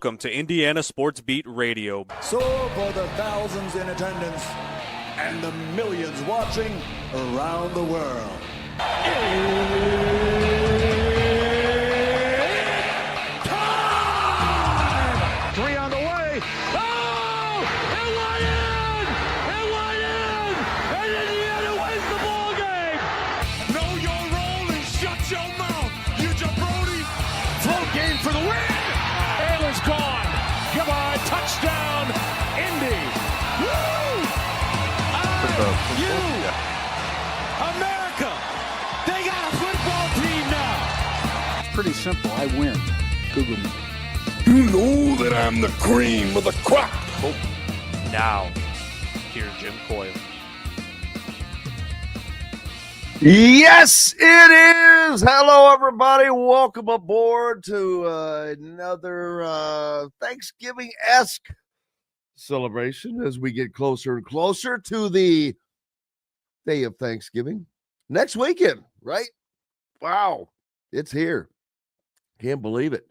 Welcome to Indiana Sports Beat Radio. So for the thousands in attendance and the millions watching around the world. Time! 3 on the way. Oh! It went in! It went in! And Indiana wins the ball game! Know your role and shut your mouth, you jabroni! Float game for the win! Ayla's gone. Goodbye. Touchdown, Indy. Woo! IU. America. They got a football team now. It's pretty simple. I win. Google me. You know that I'm the cream of the crop. Now, here's Jim Coyle. Yes, it is. Hello, everybody. Welcome aboard to another Thanksgiving-esque celebration as we get closer and closer to the day of Thanksgiving. Next weekend, right? Wow, it's here. Can't believe it.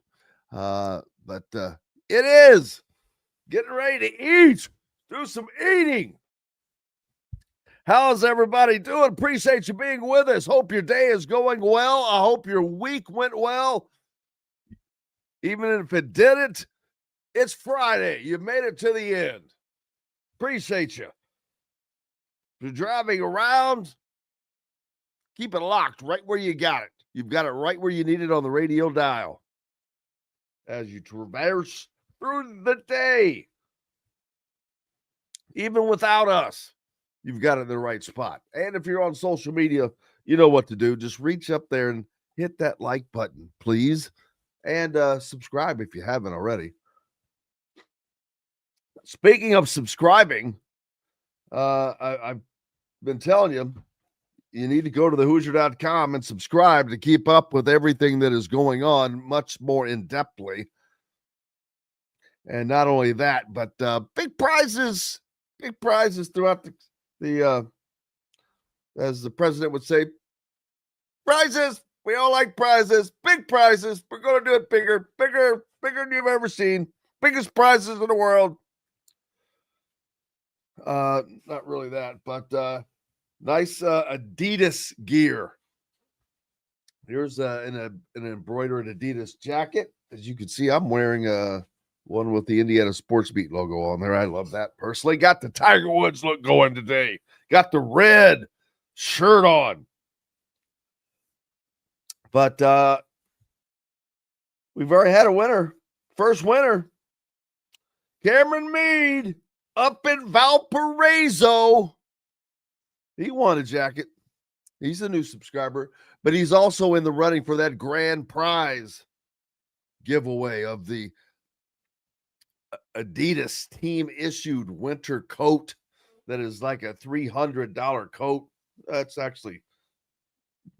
But it is. Getting ready to eat. Do some eating. How's everybody doing? Appreciate you being with us. Hope your day is going well. I hope your week went well. Even if it didn't, it's Friday. You made it to the end. Appreciate you. If you're driving around, keep it locked right where you got it. You've got it right where you need it on the radio dial. As you traverse through the day, even without us, you've got it in the right spot. And if you're on social media, you know what to do. Just reach up there and hit that like button, please. And subscribe if you haven't already. Speaking of subscribing, I've been telling you, you need to go to thehoosier.com and subscribe to keep up with everything that is going on much more in-depthly. And not only that, but big prizes throughout the as the president would say, prizes. We all like prizes, big prizes. We're going to do it bigger than you've ever seen. Biggest prizes in the world. Not really that, but nice Adidas gear. Here's an embroidered Adidas jacket. As you can see, I'm wearing one with the Indiana Sports Beat logo on there. I love that personally. Got the Tiger Woods look going today. Got the red shirt on. But we've already had a winner. First winner. Cameron Mead up in Valparaiso. He won a jacket. He's a new subscriber, but he's also in the running for that grand prize giveaway of the Adidas team issued winter coat that is like a $300 coat. That's actually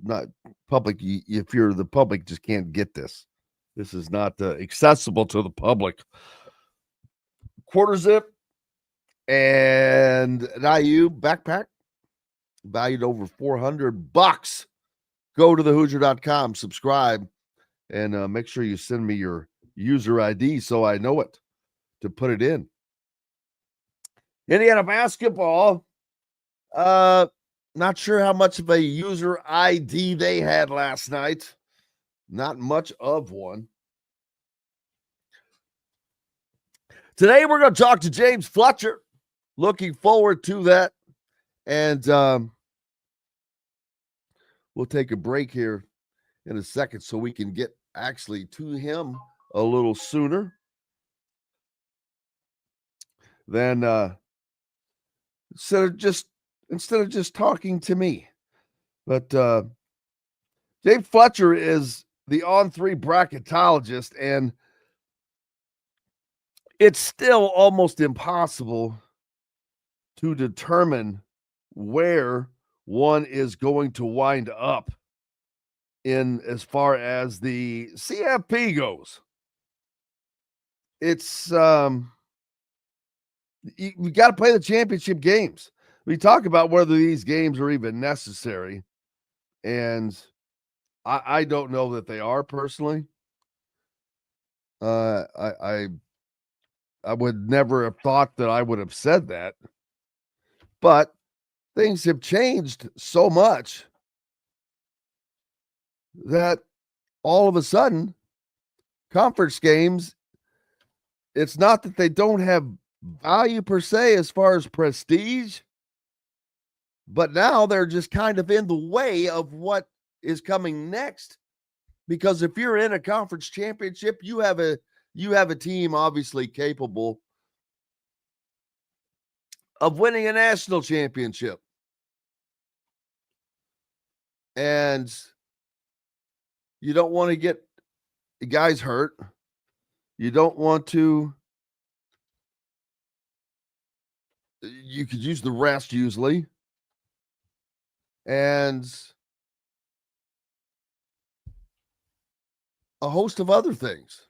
not public. If you're the public, just can't get this. This is not accessible to the public. Quarter zip and an IU backpack valued over $400. Go to thehoosier.com, subscribe, and make sure you send me your user ID so I know it to put it in. Indiana basketball, not sure how much of a user ID they had last night. Not much of one. Today we're going to talk to James Fletcher. Looking forward to that. And we'll take a break here in a second so we can get actually to him a little sooner than instead of just talking to me. But James Fletcher is the On3 bracketologist, and it's still almost impossible to determine where one is going to wind up in as far as the CFP goes. It's we got to play the championship games. We talk about whether these games are even necessary, and I don't know that they are personally. I would never have thought that I would have said that, but things have changed so much that all of a sudden, conference games, it's not that they don't have value per se as far as prestige, but now they're just kind of in the way of what is coming next. Because if you're in a conference championship, you have a team obviously capable of winning a national championship. And you don't want to get the guys hurt. You don't want to. You could use the rest usually. And a host of other things.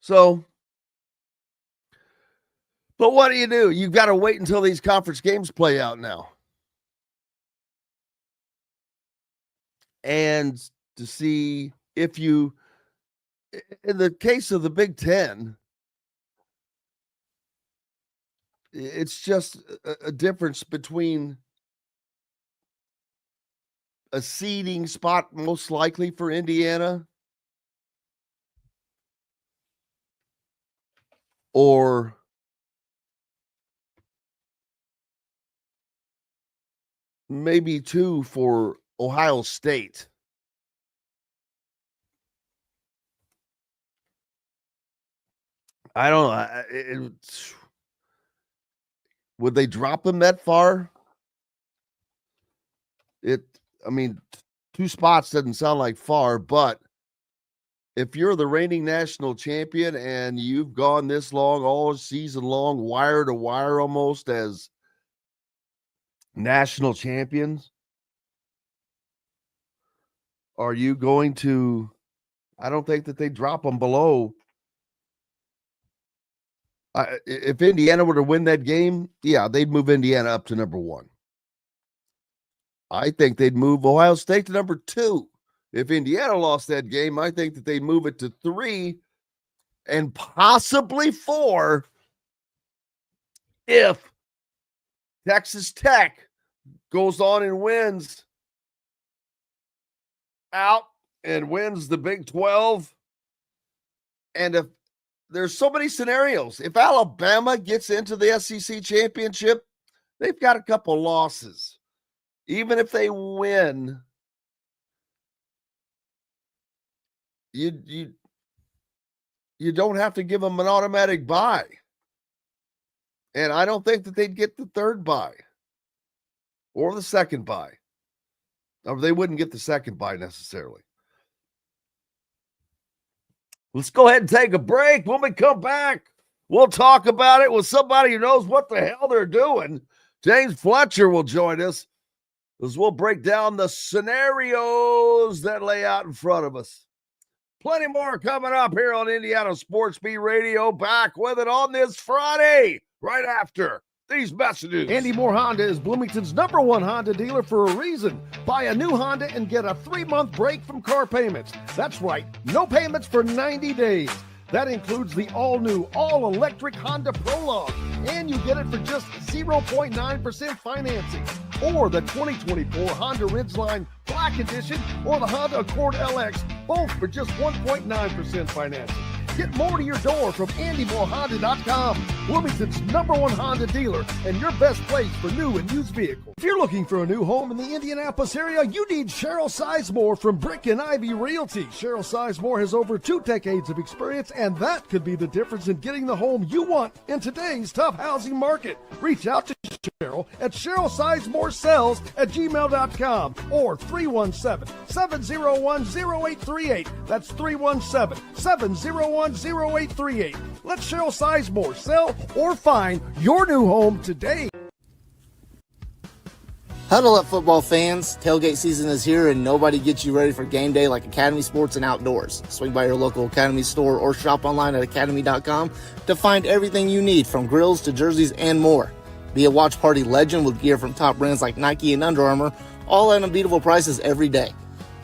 So, but what do? You've got to wait until these conference games play out now. And to see if you, in the case of the Big Ten, it's just a difference between a seeding spot most likely for Indiana or maybe 2 for Ohio State. I don't know. Would they drop them that far? I mean, 2 spots doesn't sound like far, but if you're the reigning national champion and you've gone this long, all season long, wire to wire almost as national champions, are you going to, I don't think that they drop them below. If Indiana were to win that game, yeah, they'd move Indiana up to number 1. I think they'd move Ohio State to number 2. If Indiana lost that game, I think that they'd move it to 3 and possibly 4 if Texas Tech goes on and wins out and wins the Big 12. And if there's so many scenarios, if Alabama gets into the SEC championship, they've got a couple losses. Even if they win, you don't have to give them an automatic bye. And I don't think that they'd get the 3rd bye or the 2nd bye. Or they wouldn't get the 2nd bye necessarily. Let's go ahead and take a break. When we come back, we'll talk about it with somebody who knows what the hell they're doing. James Fletcher will join us as we'll break down the scenarios that lay out in front of us. Plenty more coming up here on Indiana Sports Beat Radio. Back with it on this Friday, right after these messages. Andy Moore Honda is Bloomington's #1 Honda dealer for a reason. Buy a new Honda and get a 3-month break from car payments. That's right, no payments for 90 days. That includes the all-new, all-electric Honda Prologue, and you get it for just 0.9% financing. Or the 2024 Honda Ridgeline Black Edition or the Honda Accord LX, both for just 1.9% financing. Get more to your door from AndyMooreHonda.com, Bloomington's #1 Honda dealer and your best place for new and used vehicles. If you're looking for a new home in the Indianapolis area, you need Cheryl Sizemore from Brick and Ivy Realty. Cheryl Sizemore has over 2 decades of experience, and that could be the difference in getting the home you want in today's tough housing market. Reach out to Cheryl at CherylSizemooreSells@gmail.com or 317-701-0838. That's 317-701-0838. Let Cheryl Sizemore sell or find your new home today. Huddle up, football fans. Tailgate season is here, and nobody gets you ready for game day like Academy Sports and Outdoors. Swing by your local Academy store or shop online at academy.com to find everything you need, from grills to jerseys and more. Be a watch party legend with gear from top brands like Nike and Under Armour, all at unbeatable prices every day.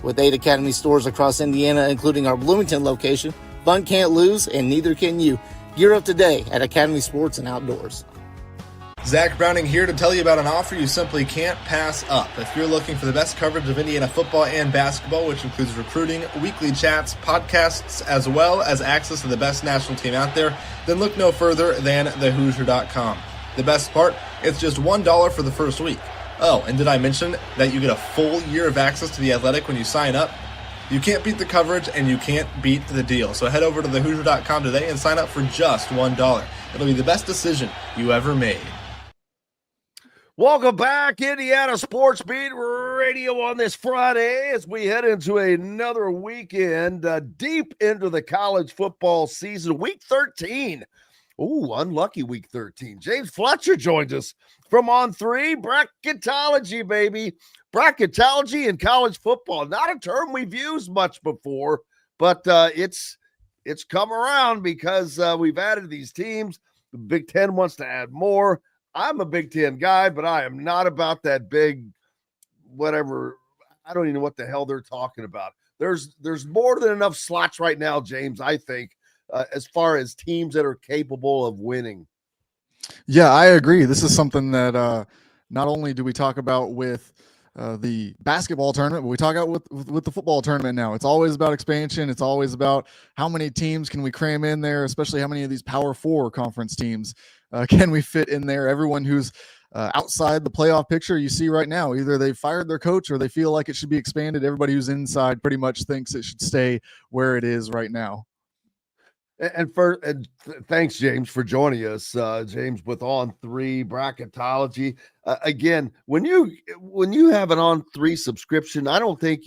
With 8 Academy stores across Indiana, including our Bloomington location, fun can't lose, and neither can you. Gear up today at Academy Sports and Outdoors. Zach Browning here to tell you about an offer you simply can't pass up. If you're looking for the best coverage of Indiana football and basketball, which includes recruiting, weekly chats, podcasts, as well as access to the best national team out there, then look no further than thehoosier.com. The best part, it's just $1 for the first week. Oh, and did I mention that you get a full year of access to The Athletic when you sign up? You can't beat the coverage, and you can't beat the deal. So head over to thehoosier.com today and sign up for just $1. It'll be the best decision you ever made. Welcome back, Indiana Sports Beat Radio on this Friday as we head into another weekend deep into the college football season. Week 13. Ooh, unlucky week 13. James Fletcher joins us from On 3. Bracketology, baby. Bracketology in college football. Not a term we've used much before, but it's come around because we've added these teams. The Big Ten wants to add more. I'm a Big Ten guy, but I am not about that big whatever. I don't even know what the hell they're talking about. There's more than enough slots right now, James, I think, as far as teams that are capable of winning. Yeah, I agree. This is something that not only do we talk about with the basketball tournament, but we talk about with the football tournament now. It's always about expansion. It's always about how many teams can we cram in there, especially how many of these Power 4 conference teams can we fit in there. Everyone who's outside the playoff picture you see right now, either they fired their coach or they feel like it should be expanded. Everybody who's inside pretty much thinks it should stay where it is right now. And thanks, James, for joining us. James with On 3 Bracketology. Again, when you have an On 3 subscription, I don't think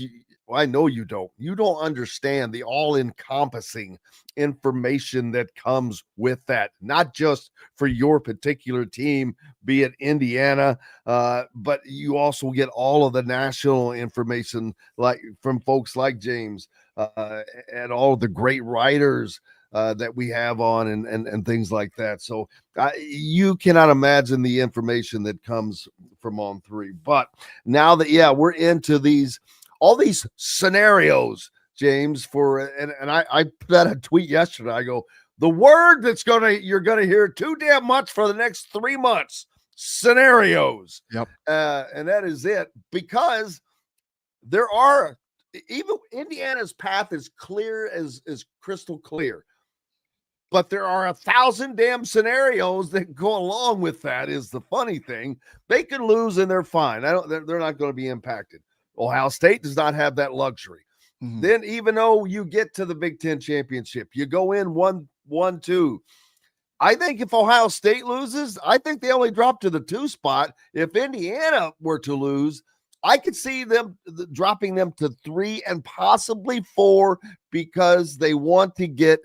I know you don't. You don't understand the all-encompassing information that comes with that, not just for your particular team, be it Indiana, but you also get all of the national information, like from folks like James and all of the great writers that we have on and things like that. So you cannot imagine the information that comes from On 3. But now that, we're into all these scenarios, James, and I put out a tweet yesterday. I go, the word you're going to hear too damn much for the next 3 months, scenarios. Yep. And that is it, because there are, even Indiana's path is clear as crystal clear. But there are 1,000 damn scenarios that go along with that. Is the funny thing. They can lose and they're fine. They're not going to be impacted. Ohio State does not have that luxury. Mm-hmm. Then, even though you get to the Big Ten championship, you go in 1-2. I think if Ohio State loses, I think they only drop to the 2 spot. If Indiana were to lose, I could see them dropping them to 3 and possibly 4 because they want to get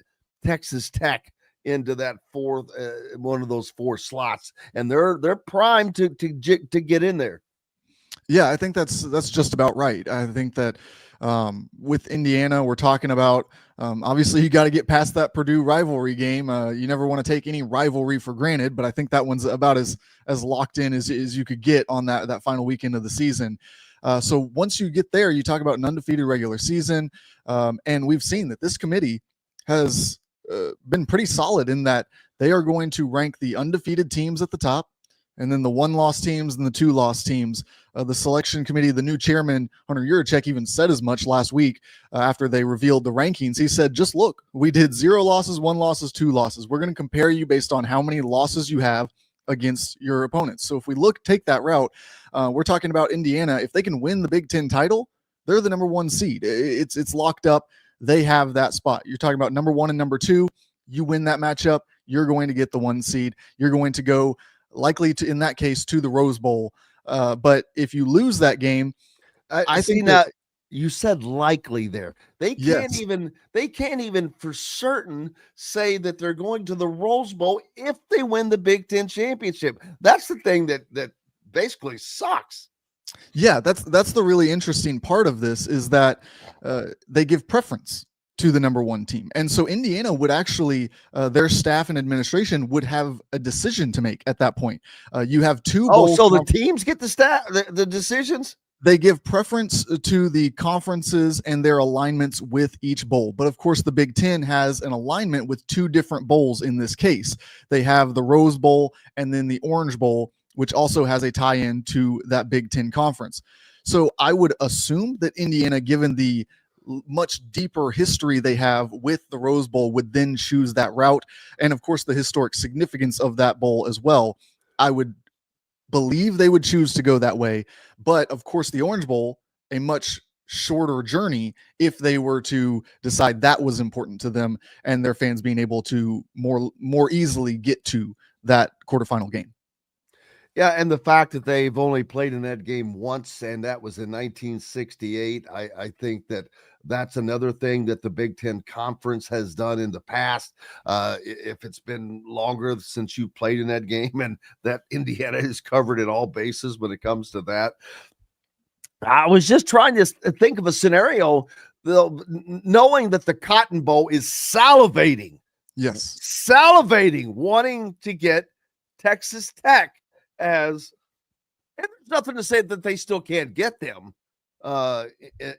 Texas Tech into that fourth, one of those 4 slots, and they're primed to get in there. Yeah, I think that's just about right. I think that with Indiana, we're talking about obviously you got to get past that Purdue rivalry game. You never want to take any rivalry for granted, but I think that one's about as locked in as you could get on that final weekend of the season. So once you get there, you talk about an undefeated regular season, and we've seen that this committee has been pretty solid in that they are going to rank the undefeated teams at the top, and then the 1-loss teams and the 2-loss teams. The selection committee, the new chairman, Hunter Yurachek, even said as much last week after they revealed the rankings. He said, just look, we did 0 losses, 1 losses, 2 losses. We're going to compare you based on how many losses you have against your opponents. So if we take that route, we're talking about Indiana. If they can win the Big Ten title, they're the number 1 seed. It's locked up. They have that spot. You're talking about number 1 and number 2. You win that matchup, you're going to get the 1 seed. You're going to go likely to, in that case, to the Rose Bowl. But if you lose that game, I think that you said likely there. They can't even for certain say that they're going to the Rose Bowl if they win the Big Ten championship. That's the thing that basically sucks. Yeah, that's the really interesting part of this is that they give preference to the number 1 team. And so Indiana would actually, their staff and administration would have a decision to make at that point. You have 2 Oh, so the teams get the decisions? They give preference to the conferences and their alignments with each bowl. But of course, the Big Ten has an alignment with two different bowls in this case. They have the Rose Bowl and then the Orange Bowl, which also has a tie-in to that Big Ten conference. So I would assume that Indiana, given the much deeper history they have with the Rose Bowl, would then choose that route. And of course, the historic significance of that bowl as well. I would believe they would choose to go that way. But of course, the Orange Bowl, a much shorter journey if they were to decide that was important to them and their fans being able to more easily get to that quarterfinal game. Yeah, and the fact that they've only played in that game once, and that was in 1968, I think that's another thing that the Big Ten Conference has done in the past. If it's been longer since you played in that game, and that Indiana has covered it all bases when it comes to that. I was just trying to think of a scenario, knowing that the Cotton Bowl is salivating. Yes. Salivating, wanting to get Texas Tech and there's nothing to say that they still can't get them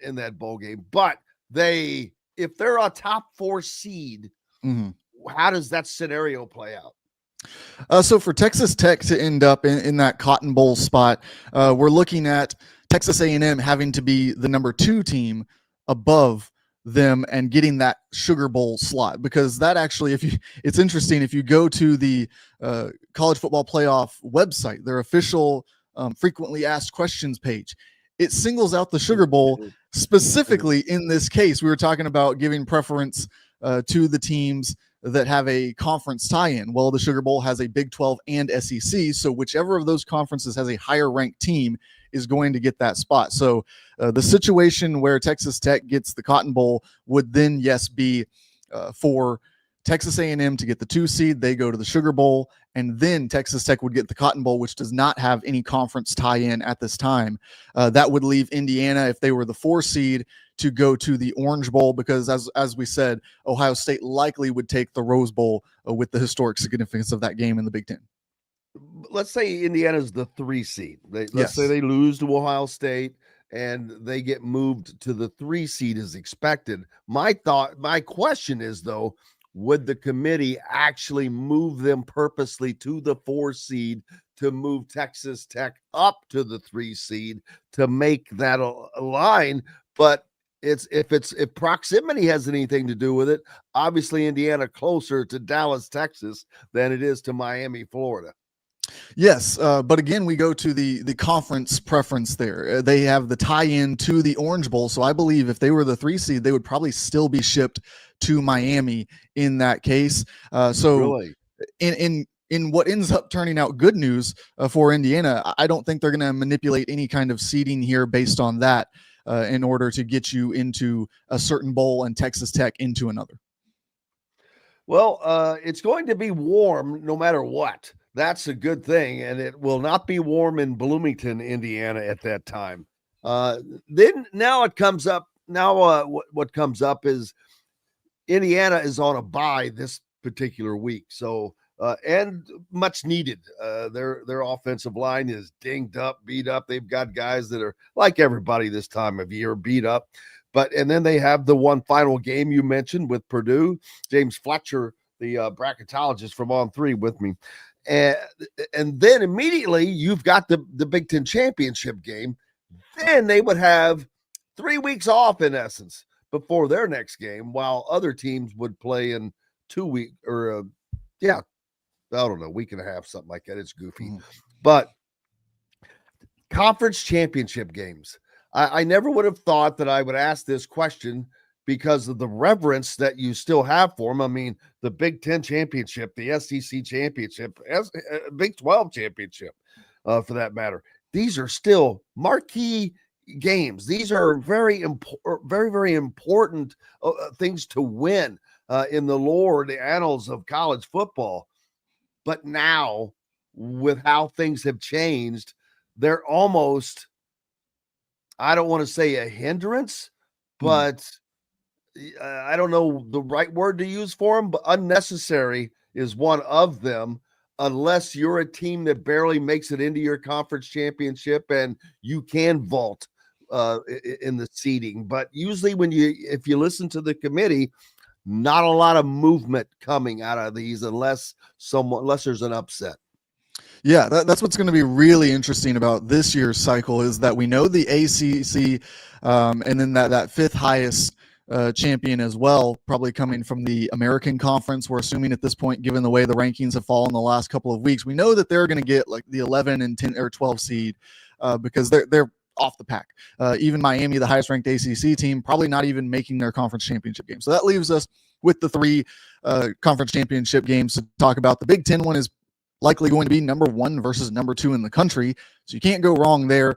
in that bowl game, but if they're a top 4 seed, how does that scenario play out? So for Texas Tech to end up in that Cotton Bowl spot, we're looking at Texas A&M having to be the number 2 team above them and getting that Sugar Bowl slot, because that actually, it's interesting, if you go to the College Football Playoff website, their official frequently asked questions page, it singles out the Sugar Bowl specifically. In this case, we were talking about giving preference to the teams that have a conference tie-in. Well, the Sugar Bowl has a Big 12 and SEC, so whichever of those conferences has a higher ranked team is going to get that spot. So the situation where Texas Tech gets the Cotton Bowl would then, yes, be for Texas A&M to get the 2 seed. They go to the Sugar Bowl, and then Texas Tech would get the Cotton Bowl, which does not have any conference tie-in at this time. That would leave Indiana, if they were the 4 seed, to go to the Orange Bowl, because as we said, Ohio State likely would take the Rose Bowl with the historic significance of that game in the Big Ten. Let's say Indiana's the 3 seed. Let's say they lose to Ohio State and they get moved to the 3 seed as expected. My question is, though, would the committee actually move them purposely to the 4 seed to move Texas Tech up to the 3 seed to make that a line? But if proximity has anything to do with it, obviously Indiana closer to Dallas, Texas than it is to Miami, Florida. Yes, but again, we go to the conference preference there. They have the tie-in to the Orange Bowl, so I believe if they were the 3 seed, they would probably still be shipped to Miami in that case. Really? In what ends up turning out good news for Indiana, I don't think they're going to manipulate any kind of seeding here based on that in order to get you into a certain bowl and Texas Tech into another. Well, it's going to be warm no matter what. That's a good thing, and it will not be warm in Bloomington, Indiana at that time. Then now it comes up. Now what comes up is Indiana is on a bye this particular week, so and much needed. Their offensive line is dinged up, beat up. They've got guys that are like everybody this time of year, beat up. And then they have the one final game you mentioned with Purdue. James Fletcher, the bracketologist from On 3 with me. And then immediately you've got the Big Ten championship game. Then they would have 3 weeks off in essence before their next game, while other teams would play in 2 weeks or I don't know, week and a half, something like that. It's goofy. But conference championship games. I never would have thought that I would ask this question because of the reverence that you still have for them. I mean, the Big Ten championship, the SEC championship, Big 12 championship, for that matter. These are still marquee games. These are very, very important things to win in the lore, the annals of college football. But now, with how things have changed, they're almost, I don't want to say a hindrance, but I don't know the right word to use for them, but unnecessary is one of them, unless you're a team that barely makes it into your conference championship and you can vault in the seeding. But usually if you listen to the committee, not a lot of movement coming out of these unless there's an upset. Yeah, that's what's going to be really interesting about this year's cycle is that we know the ACC and then that fifth highest champion as well, probably coming from the American Conference. We're assuming at this point, given the way the rankings have fallen the last couple of weeks, we know that they're going to get like the 11 and 10 or 12 seed because they're off the pack. Even Miami, the highest ranked ACC team, probably not even making their conference championship game. So that leaves us with the three conference championship games to talk about. The Big Ten one is likely going to be number 1 versus number 2 in the country. So you can't go wrong there.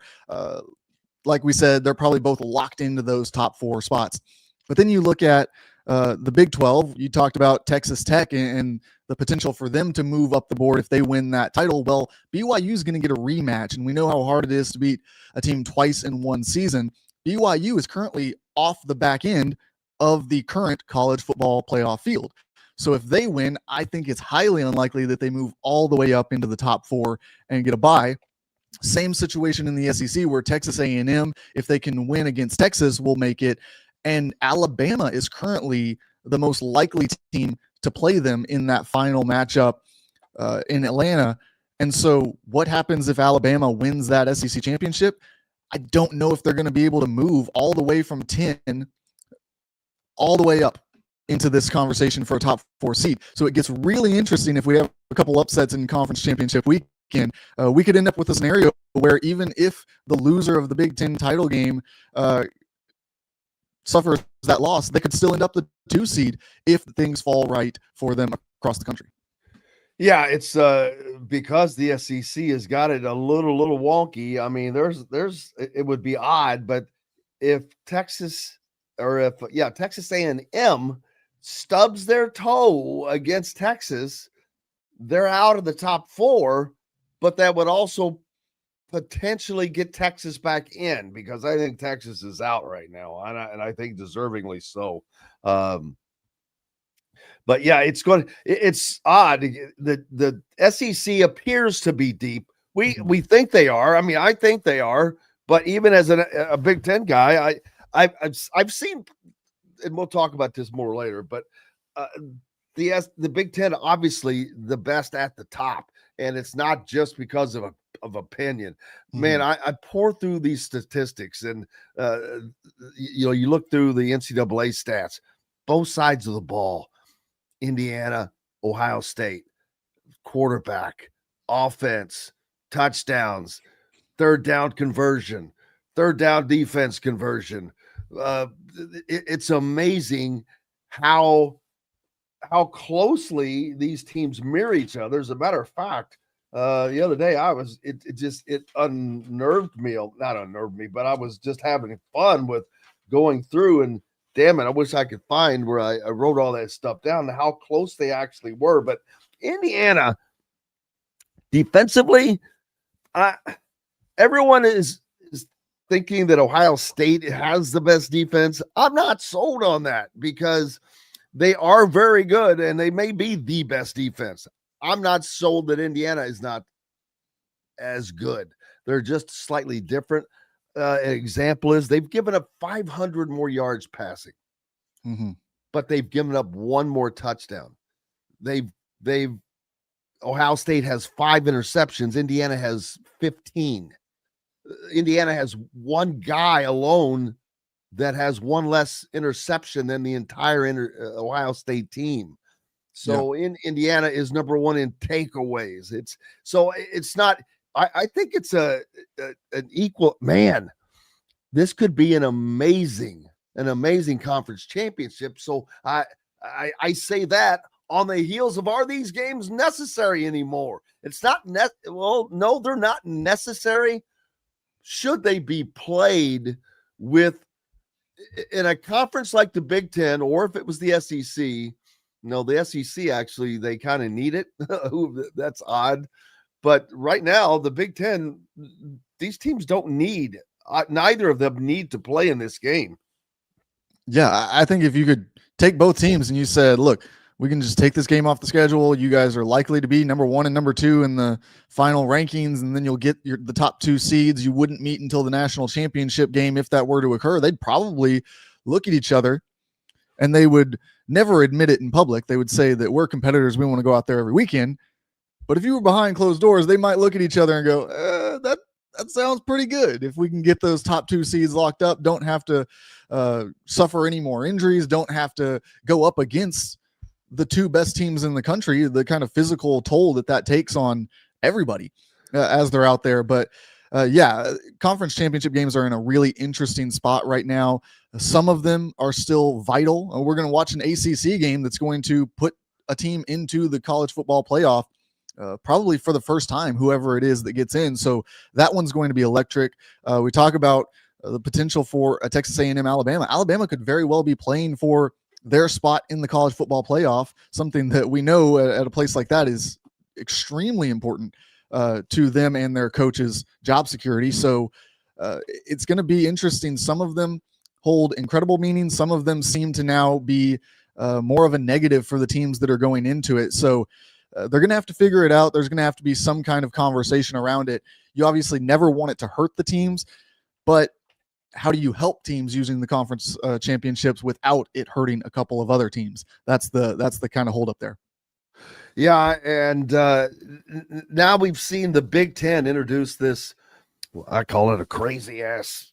Like we said, they're probably both locked into those top 4 spots. But then you look at the Big 12. You talked about Texas Tech and the potential for them to move up the board if they win that title. Well, BYU is going to get a rematch, and we know how hard it is to beat a team twice in one season. BYU is currently off the back end of the current college football playoff field. So if they win, I think it's highly unlikely that they move all the way up into the top 4 and get a bye. Same situation in the SEC where Texas A&M, if they can win against Texas, will make it. And Alabama is currently the most likely team to play them in that final matchup in Atlanta. And so what happens if Alabama wins that SEC championship? I don't know if they're going to be able to move all the way from 10 all the way up into this conversation for a top 4 seed. So it gets really interesting if we have a couple upsets in conference championship weekend. We could end up with a scenario where even if the loser of the Big Ten title game suffers that loss, they could still end up the 2 seed if things fall right for them across the country. Yeah, it's because the SEC has got it a little wonky. I mean, it would be odd, but if Texas A&M stubs their toe against Texas, they're out of the top 4, but that would also potentially get Texas back in because I think Texas is out right now, and I think deservingly so. But yeah, it's odd. The SEC appears to be deep. We think they are. I mean, I think they are. But even as a Big Ten guy, I've seen, and we'll talk about this more later. But the Big Ten obviously the best at the top, and it's not just because of opinion. Man, I pour through these statistics, and you look through the NCAA stats, both sides of the ball. Indiana, Ohio State, quarterback, offense, touchdowns, third down conversion, third down defense conversion. It's amazing how closely these teams mirror each other. As a matter of fact, the other day it unnerved me, not unnerved me, but I was just having fun with going through, and damn it, I wish I could find where I wrote all that stuff down, how close they actually were. But Indiana, defensively, everyone is thinking that Ohio State has the best defense. I'm not sold on that because they are very good and they may be the best defense. I'm not sold that Indiana is not as good. They're just slightly different. An example is they've given up 500 more yards passing, but they've given up 1 more touchdown. Ohio State has 5 interceptions. Indiana has 15. Indiana has 1 guy alone that has 1 less interception than the entire Ohio State team. So Indiana is number 1 in takeaways. It's not. I think it's an equal, man. This could be an amazing conference championship. So I say that on the heels of, are these games necessary anymore? It's not. No, they're not necessary. Should they be played with in a conference like the Big Ten, or if it was the SEC? No, the SEC actually they kind of need it. That's odd. But right now, the Big Ten, these teams don't need, neither of them need to play in this game. Yeah, I think if you could take both teams and you said, look, we can just take this game off the schedule. You guys are likely to be number 1 and number 2 in the final rankings, and then you'll get the top 2 seeds. You wouldn't meet until the national championship game if that were to occur. They'd probably look at each other, and they would never admit it in public. They would say that we're competitors. We want to go out there every weekend. But if you were behind closed doors, they might look at each other and go, that sounds pretty good. If we can get those top 2 seeds locked up, don't have to suffer any more injuries, don't have to go up against the 2 best teams in the country, the kind of physical toll that takes on everybody as they're out there. But conference championship games are in a really interesting spot right now. Some of them are still vital. We're going to watch an ACC game that's going to put a team into the college football playoff probably for the first time, whoever it is that gets in. So that one's going to be electric. We talk about the potential for a Texas A&M Alabama. Alabama could very well be playing for their spot in the college football playoff, something that we know at a place like that is extremely important to them and their coaches' job security. So it's going to be interesting. Some of them hold incredible meaning. Some of them seem to now be more of a negative for the teams that are going into it. So they're going to have to figure it out. There's going to have to be some kind of conversation around it. You obviously never want it to hurt the teams, but how do you help teams using the conference championships without it hurting a couple of other teams? That's the kind of hold up there. Yeah, and now we've seen the Big Ten introduce this. I call it a crazy ass.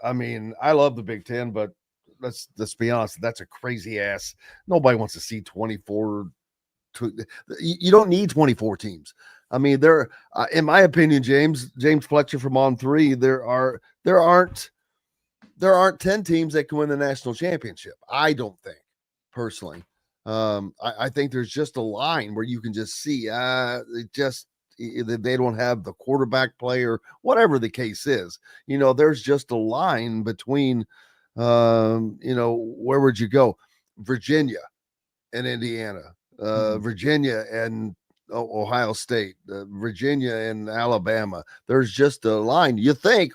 I mean, I love the Big Ten, but let's be honest. That's a crazy ass. Nobody wants to see 24. You don't need 24 teams. I mean, there, in my opinion, James Fletcher from On3, there aren't 10 teams that can win the national championship. I don't think, personally. I think there's just a line where you can just see they don't have the quarterback play or whatever the case is. There's just a line between, where would you go? Virginia and Indiana, Virginia and Ohio State, Virginia and Alabama. There's just a line.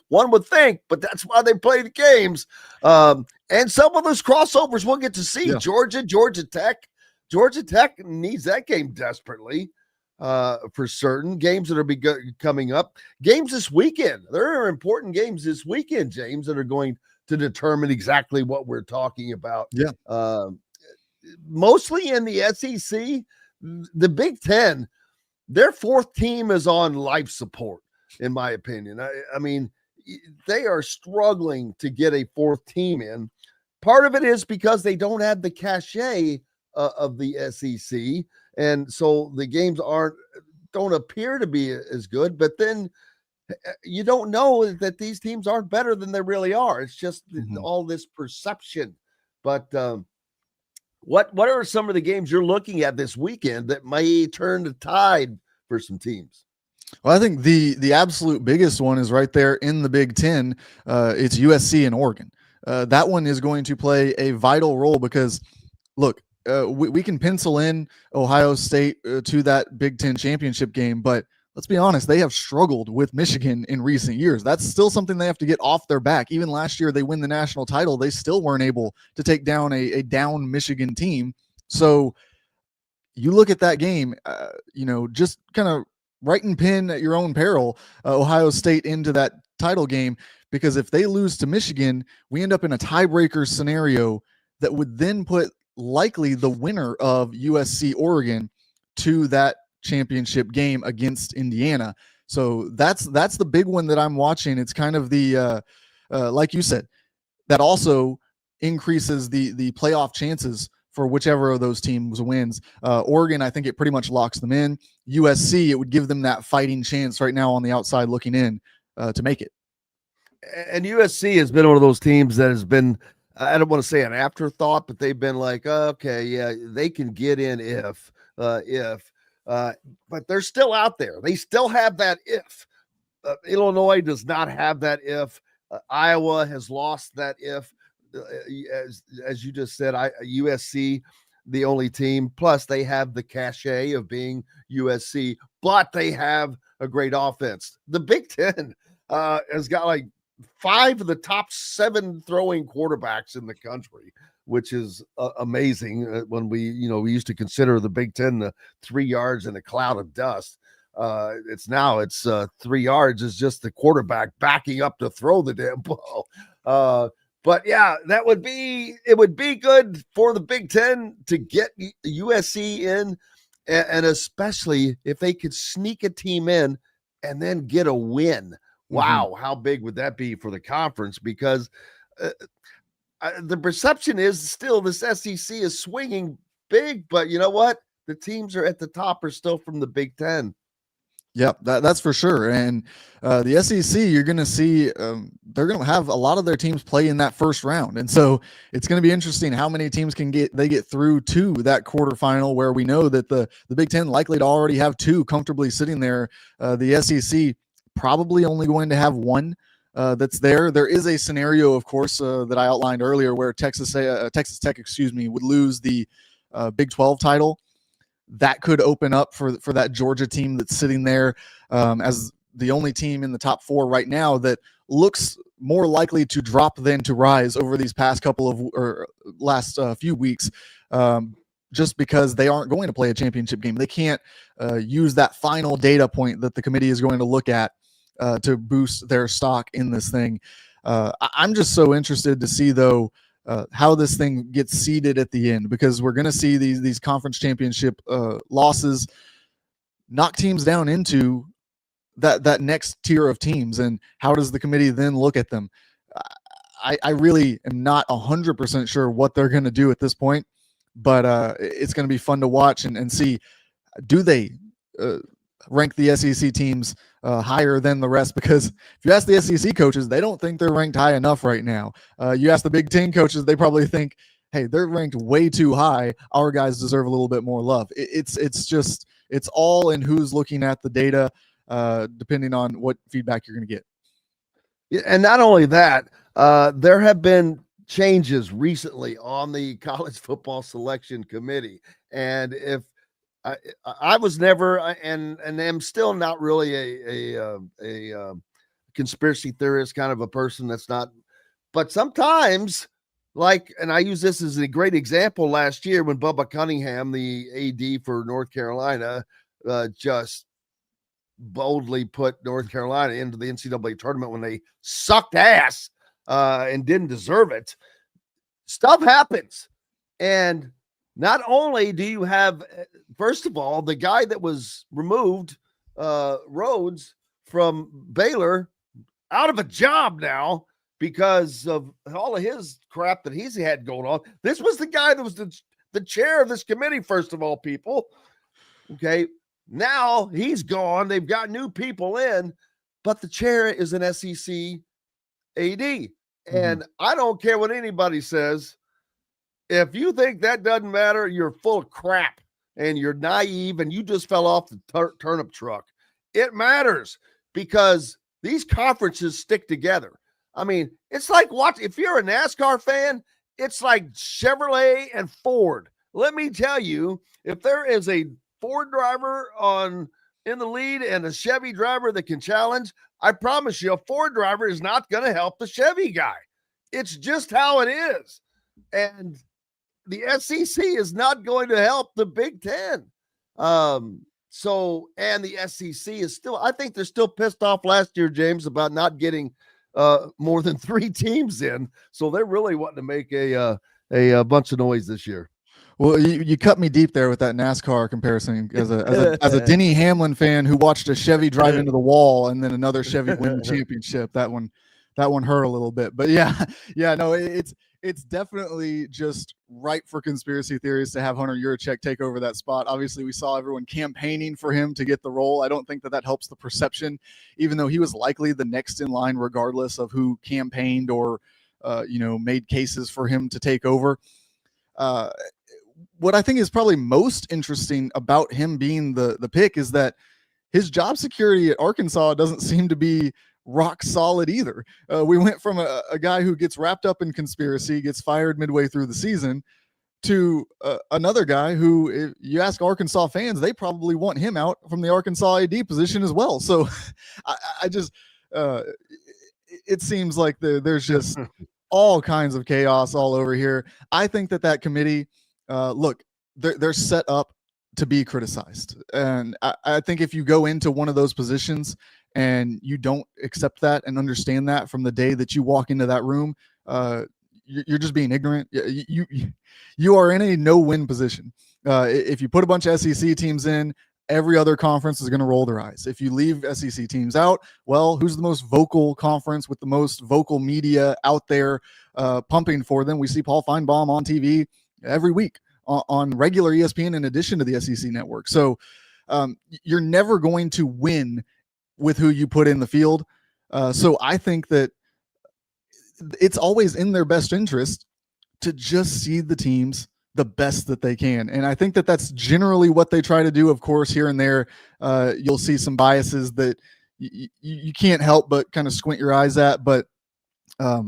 One would think, but that's why they play the games. And some of those crossovers we'll get to see. Yeah. Georgia Tech. Georgia Tech needs that game desperately for certain. Games that are coming up. Games this weekend. There are important games this weekend, James, that are going to determine exactly what we're talking about. Yeah. Mostly in the SEC. The Big Ten, their 4th team is on life support, in my opinion. I mean, they are struggling to get a 4th team in. Part of it is because they don't have the cachet of the SEC, and so the games don't appear to be as good. But then you don't know that these teams aren't better than they really are. It's just all this perception. But What are some of the games you're looking at this weekend that may turn the tide for some teams? Well, I think the absolute biggest one is right there in the Big Ten. It's USC and Oregon. That one is going to play a vital role because, look, we can pencil in Ohio State to that Big Ten championship game, but let's be honest, they have struggled with Michigan in recent years. That's still something they have to get off their back. Even last year, they win the national title. They still weren't able to take down a down Michigan team. So you look at that game, just kind of writing pin at your own peril, Ohio State into that title game, because if they lose to Michigan, we end up in a tiebreaker scenario that would then put likely the winner of USC Oregon to that championship game against Indiana. So that's the big one that I'm watching. It's kind of the like you said, that also increases the playoff chances for whichever of those teams wins. Oregon, I think it pretty much locks them in. USC, it would give them that fighting chance right now on the outside looking in to make it. And USC has been one of those teams that has been, I don't want to say an afterthought, but they've been like, okay, yeah, they can get in if, but they're still out there. They still have that if. Illinois does not have that if. Iowa has lost that if. As you just said, USC, the only team. Plus, they have the cachet of being USC, but they have a great offense. The Big Ten has got like 5 of the top 7 throwing quarterbacks in the country. which is amazing. When we used to consider the Big Ten the 3 yards in a cloud of dust. It's 3 yards is just the quarterback backing up to throw the damn ball. But yeah, it would be good for the Big Ten to get USC in, and especially if they could sneak a team in and then get a win. Wow, how big would that be for the conference? Because the perception is still this SEC is swinging big, but you know what? The teams are at the top are still from the Big Ten. Yep, that's for sure. And the SEC, you're going to see they're going to have a lot of their teams play in that first round. And so it's going to be interesting how many teams get through to that quarterfinal, where we know that the Big Ten likely to already have 2 comfortably sitting there. The SEC probably only going to have 1 that's there. There is a scenario, of course, that I outlined earlier where Texas Tech, would lose the Big 12 title. That could open up for that Georgia team that's sitting there as the only team in the top 4 right now that looks more likely to drop than to rise over these past last few weeks, just because they aren't going to play a championship game. They can't use that final data point that the committee is going to look at to boost their stock in this thing. I'm just so interested to see, though, how this thing gets seeded at the end, because we're going to see these conference championship losses knock teams down into that next tier of teams. And how does the committee then look at them? I really am not 100% sure what they're going to do at this point, but it's going to be fun to watch and see, do they rank the SEC teams higher than the rest? Because if you ask the SEC coaches, they don't think they're ranked high enough right now. You ask the Big Ten coaches, they probably think, hey, they're ranked way too high. Our guys deserve a little bit more love. It's all in who's looking at the data, depending on what feedback you're going to get. Yeah, and not only that, there have been changes recently on the college football selection committee. And if I was never, and am still not really a conspiracy theorist kind of a person. That's not, but sometimes, and I use this as a great example last year when Bubba Cunningham, the AD for North Carolina, just boldly put North Carolina into the NCAA tournament when they sucked ass and didn't deserve it. Stuff happens. And not only do you have, first of all, the guy that was removed, Rhodes from Baylor, out of a job now because of all of his crap that he's had going on. This was the guy that was the chair of this committee, first of all, people. Okay. Now he's gone. They've got new people in, but the chair is an SEC AD. And I don't care what anybody says. If you think that doesn't matter, you're full of crap and you're naive and you just fell off the turnip truck. It matters because these conferences stick together. I mean, it's like if you're a NASCAR fan, it's like Chevrolet and Ford. Let me tell you, if there is a Ford driver in the lead and a Chevy driver that can challenge, I promise you a Ford driver is not going to help the Chevy guy. It's just how it is. And the SEC is not going to help the Big Ten. And the SEC is still, I think they're still pissed off last year, James, about not getting more than 3 teams in. So they're really wanting to make a bunch of noise this year. Well, you cut me deep there with that NASCAR comparison as a Denny Hamlin fan who watched a Chevy drive into the wall and then another Chevy win the championship. That one hurt a little bit, but no, it's definitely just ripe for conspiracy theories to have Hunter Yurachek take over that spot. Obviously, we saw everyone campaigning for him to get the role. I don't think that helps the perception, even though he was likely the next in line, regardless of who campaigned or made cases for him to take over. What I think is probably most interesting about him being the pick is that his job security at Arkansas doesn't seem to be rock solid either. We went from a guy who gets wrapped up in conspiracy, gets fired midway through the season, to another guy who, if you ask Arkansas fans, they probably want him out from the Arkansas AD position as well. So I just, it seems like there's just all kinds of chaos all over here. I think that committee, look, they're set up to be criticized. And I think if you go into one of those positions and you don't accept that and understand that from the day that you walk into that room, you're just being ignorant. You are in a no-win position. If you put a bunch of SEC teams in, every other conference is going to roll their eyes. If you leave SEC teams out, well, who's the most vocal conference with the most vocal media out there pumping for them? We see Paul Feinbaum on TV every week on regular ESPN in addition to the SEC network. So you're never going to win with who you put in the field. So I think that it's always in their best interest to just seed the teams the best that they can. And I think that that's generally what they try to do. Of course, here and there, you'll see some biases that you can't help but kind of squint your eyes at. But I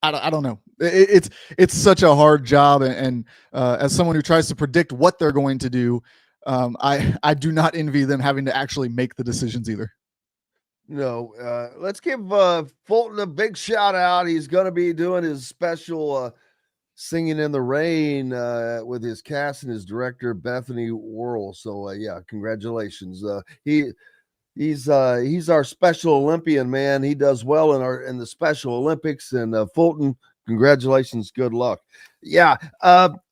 don't know. It's such a hard job. And as someone who tries to predict what they're going to do, I do not envy them having to actually make the decisions either. No, let's give Fulton a big shout out. He's going to be doing his special Singing in the Rain with his cast and his director Bethany Worrell. So yeah, congratulations. He's our Special Olympian, man. He does well in the Special Olympics. And Fulton, congratulations. Good luck. Yeah,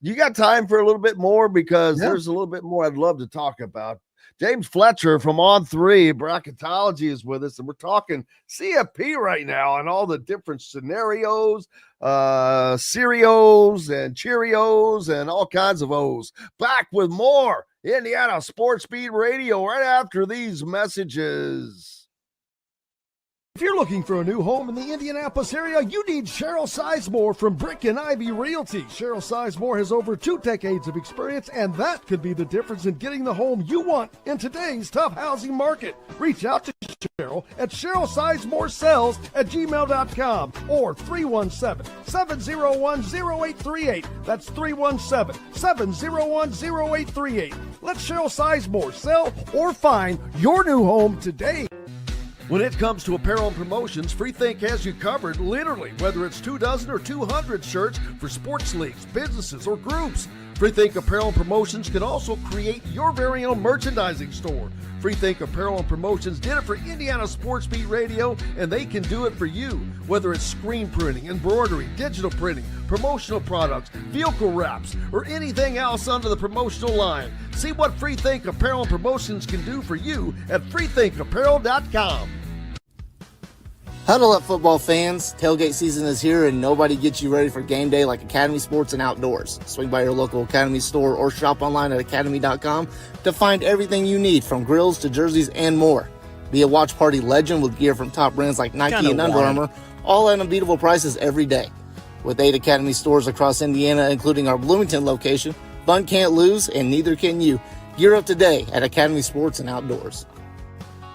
you got time for a little bit more because there's a little bit more I'd love to talk about. James Fletcher from On3 Bracketology is with us, and we're talking CFP right now and all the different scenarios, Cereos and Cheerios and all kinds of O's. Back with more Indiana Sports Beat Radio right after these messages. If you're looking for a new home in the Indianapolis area, you need Cheryl Sizemore from Brick and Ivy Realty. Cheryl Sizemore has over 2 decades of experience, and that could be the difference in getting the home you want in today's tough housing market. Reach out to Cheryl at CherylSizemore@gmail.com or 317-701-0838. That's 317-701-0838. Let Cheryl Sizemore sell or find your new home today. When it comes to apparel and promotions, FreeThink has you covered, literally, whether it's 24 or 200 shirts for sports leagues, businesses, or groups. FreeThink Apparel and Promotions can also create your very own merchandising store. FreeThink Apparel and Promotions did it for Indiana Sports Beat Radio, and they can do it for you. Whether it's screen printing, embroidery, digital printing, promotional products, vehicle wraps, or anything else under the promotional line. See what FreeThink Apparel and Promotions can do for you at freethinkapparel.com. Huddle up, football fans. Tailgate season is here, and nobody gets you ready for game day like Academy Sports and Outdoors. Swing by your local Academy store or shop online at academy.com to find everything you need, from grills to jerseys and more. Be a watch party legend with gear from top brands like Nike and Under Armour, all at unbeatable prices every day. With 8 Academy stores across Indiana, including our Bloomington location, fun can't lose, and neither can you. Gear up today at Academy Sports and Outdoors.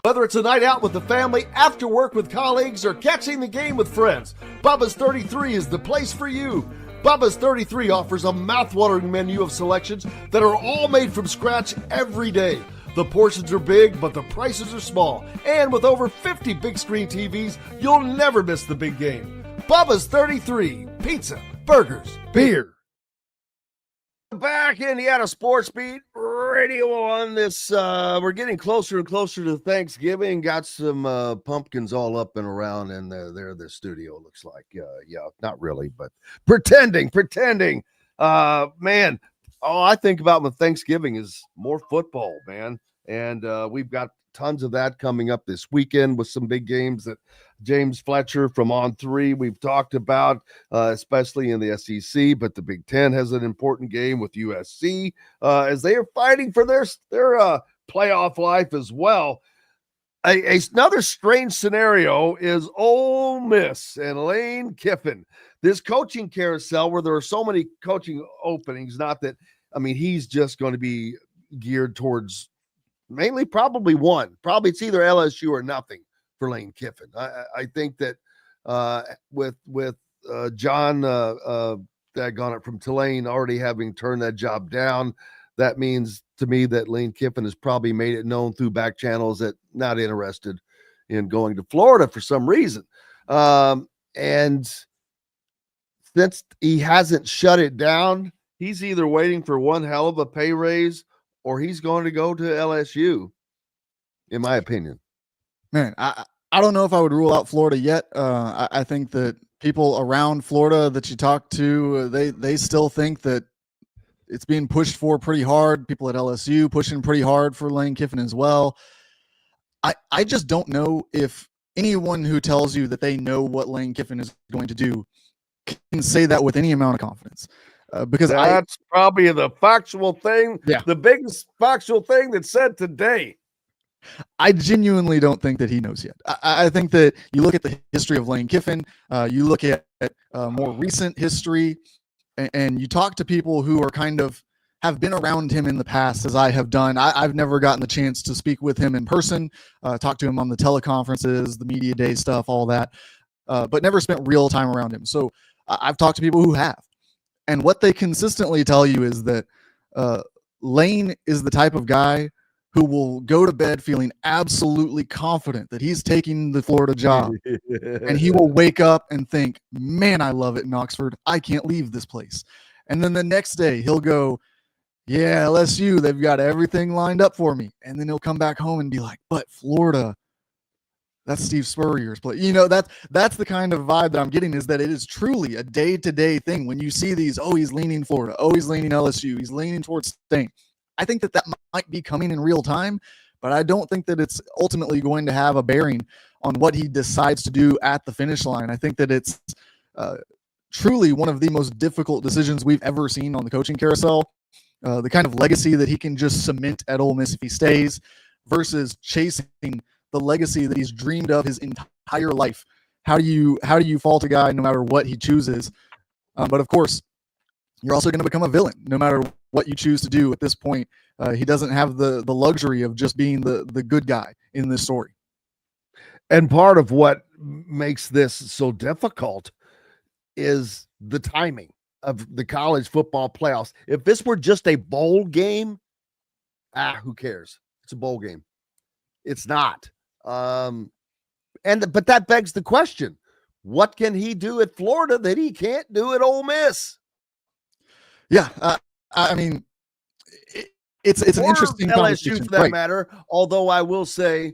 Whether it's a night out with the family, after work with colleagues, or catching the game with friends, Bubba's 33 is the place for you. Bubba's 33 offers a mouthwatering menu of selections that are all made from scratch every day. The portions are big, but the prices are small. And with over 50 big screen TVs, you'll never miss the big game. Bubba's 33, pizza, burgers, beer. Back Indiana Sports Beat Radio on this. We're getting closer and closer to Thanksgiving. Got some pumpkins all up and around in the studio, looks like. Yeah, not really, but pretending. Man, all I think about with Thanksgiving is more football, man. And we've got tons of that coming up this weekend with some big games that James Fletcher from On3 we've talked about, especially in the SEC, but the Big Ten has an important game with USC as they are fighting for their playoff life as well. Another strange scenario is Ole Miss and Lane Kiffin. This coaching carousel where there are so many coaching openings, not that, I mean, he's just going to be geared towards mainly probably one. Probably it's either LSU or nothing for Lane Kiffin. I think that with John Daggone from Tulane already having turned that job down, that means to me that Lane Kiffin has probably made it known through back channels that not interested in going to Florida for some reason. And since he hasn't shut it down, he's either waiting for one hell of a pay raise or he's going to go to LSU, in my opinion. Man, I don't know if I would rule out Florida yet. I think that people around Florida that you talk to, they still think that it's being pushed for pretty hard. People at LSU pushing pretty hard for Lane Kiffin as well. I just don't know if anyone who tells you that they know what Lane Kiffin is going to do can say that with any amount of confidence. Because that's probably the factual thing. Yeah. The biggest factual thing that's said today. I genuinely don't think that he knows yet. I think that you look at the history of Lane Kiffin, you look at more recent history, and you talk to people who are kind of have been around him in the past, as I have done. I've never gotten the chance to speak with him in person, talk to him on the teleconferences, the media day stuff, all that, but never spent real time around him. So I've talked to people who have. And what they consistently tell you is that Lane is the type of guy who will go to bed feeling absolutely confident that he's taking the Florida job. And he will wake up and think, man, I love it in Oxford. I can't leave this place. And then the next day he'll go, yeah, LSU, they've got everything lined up for me. And then he'll come back home and be like, but Florida, that's Steve Spurrier's play. You know, that's the kind of vibe that I'm getting, is that it is truly a day-to-day thing. When you see these, oh, he's leaning Florida, oh, he's leaning LSU, he's leaning towards staying. I think that might be coming in real time, but I don't think that it's ultimately going to have a bearing on what he decides to do at the finish line. I think that it's truly one of the most difficult decisions we've ever seen on the coaching carousel. The kind of legacy that he can just cement at Ole Miss if he stays, versus chasing the legacy that he's dreamed of his entire life. How do you fault a guy no matter what he chooses? But of course, you're also going to become a villain no matter what you choose to do at this point. He doesn't have the luxury of just being the good guy in this story. And part of what makes this so difficult is the timing of the college football playoffs. If this were just a bowl game, who cares? It's a bowl game. It's not. But that begs the question: what can he do at Florida that he can't do at Ole Miss? Yeah, I mean, it's an interesting LSU for that right. matter. Although I will say,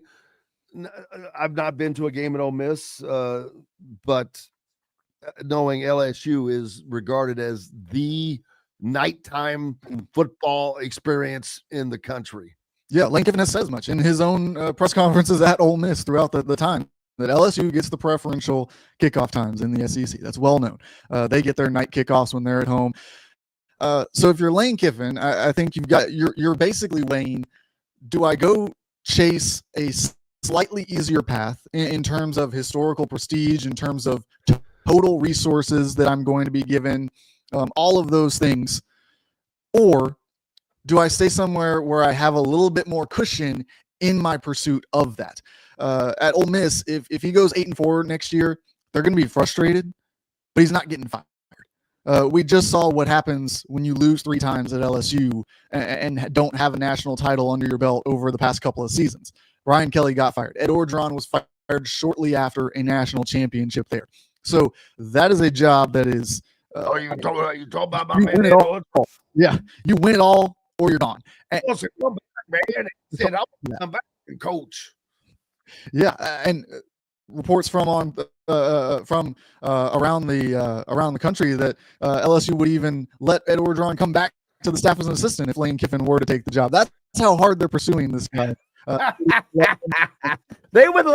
I've not been to a game at Ole Miss, but knowing LSU is regarded as the nighttime football experience in the country. Yeah, Lane Kiffin has said as much in his own press conferences at Ole Miss throughout the time, that LSU gets the preferential kickoff times in the SEC. That's well known. They get their night kickoffs when they're at home. So if you're Lane Kiffin, I think you're basically weighing, do I go chase a slightly easier path in terms of historical prestige, in terms of total resources that I'm going to be given, all of those things, or do I stay somewhere where I have a little bit more cushion in my pursuit of that? At Ole Miss, if he goes 8-4 next year, they're going to be frustrated, but he's not getting fired. We just saw what happens when you lose 3 times at LSU and don't have a national title under your belt over the past couple of seasons. Brian Kelly got fired. Ed Orgeron was fired shortly after a national championship there. So that is a job that is. You talking about my man? Yeah, you win it all or you're gone. And, come back, man. Said I'm gonna come back and coach. Yeah, and reports from around the country that LSU would even let Ed Orgeron come back to the staff as an assistant if Lane Kiffin were to take the job. That's how hard they're pursuing this guy. They would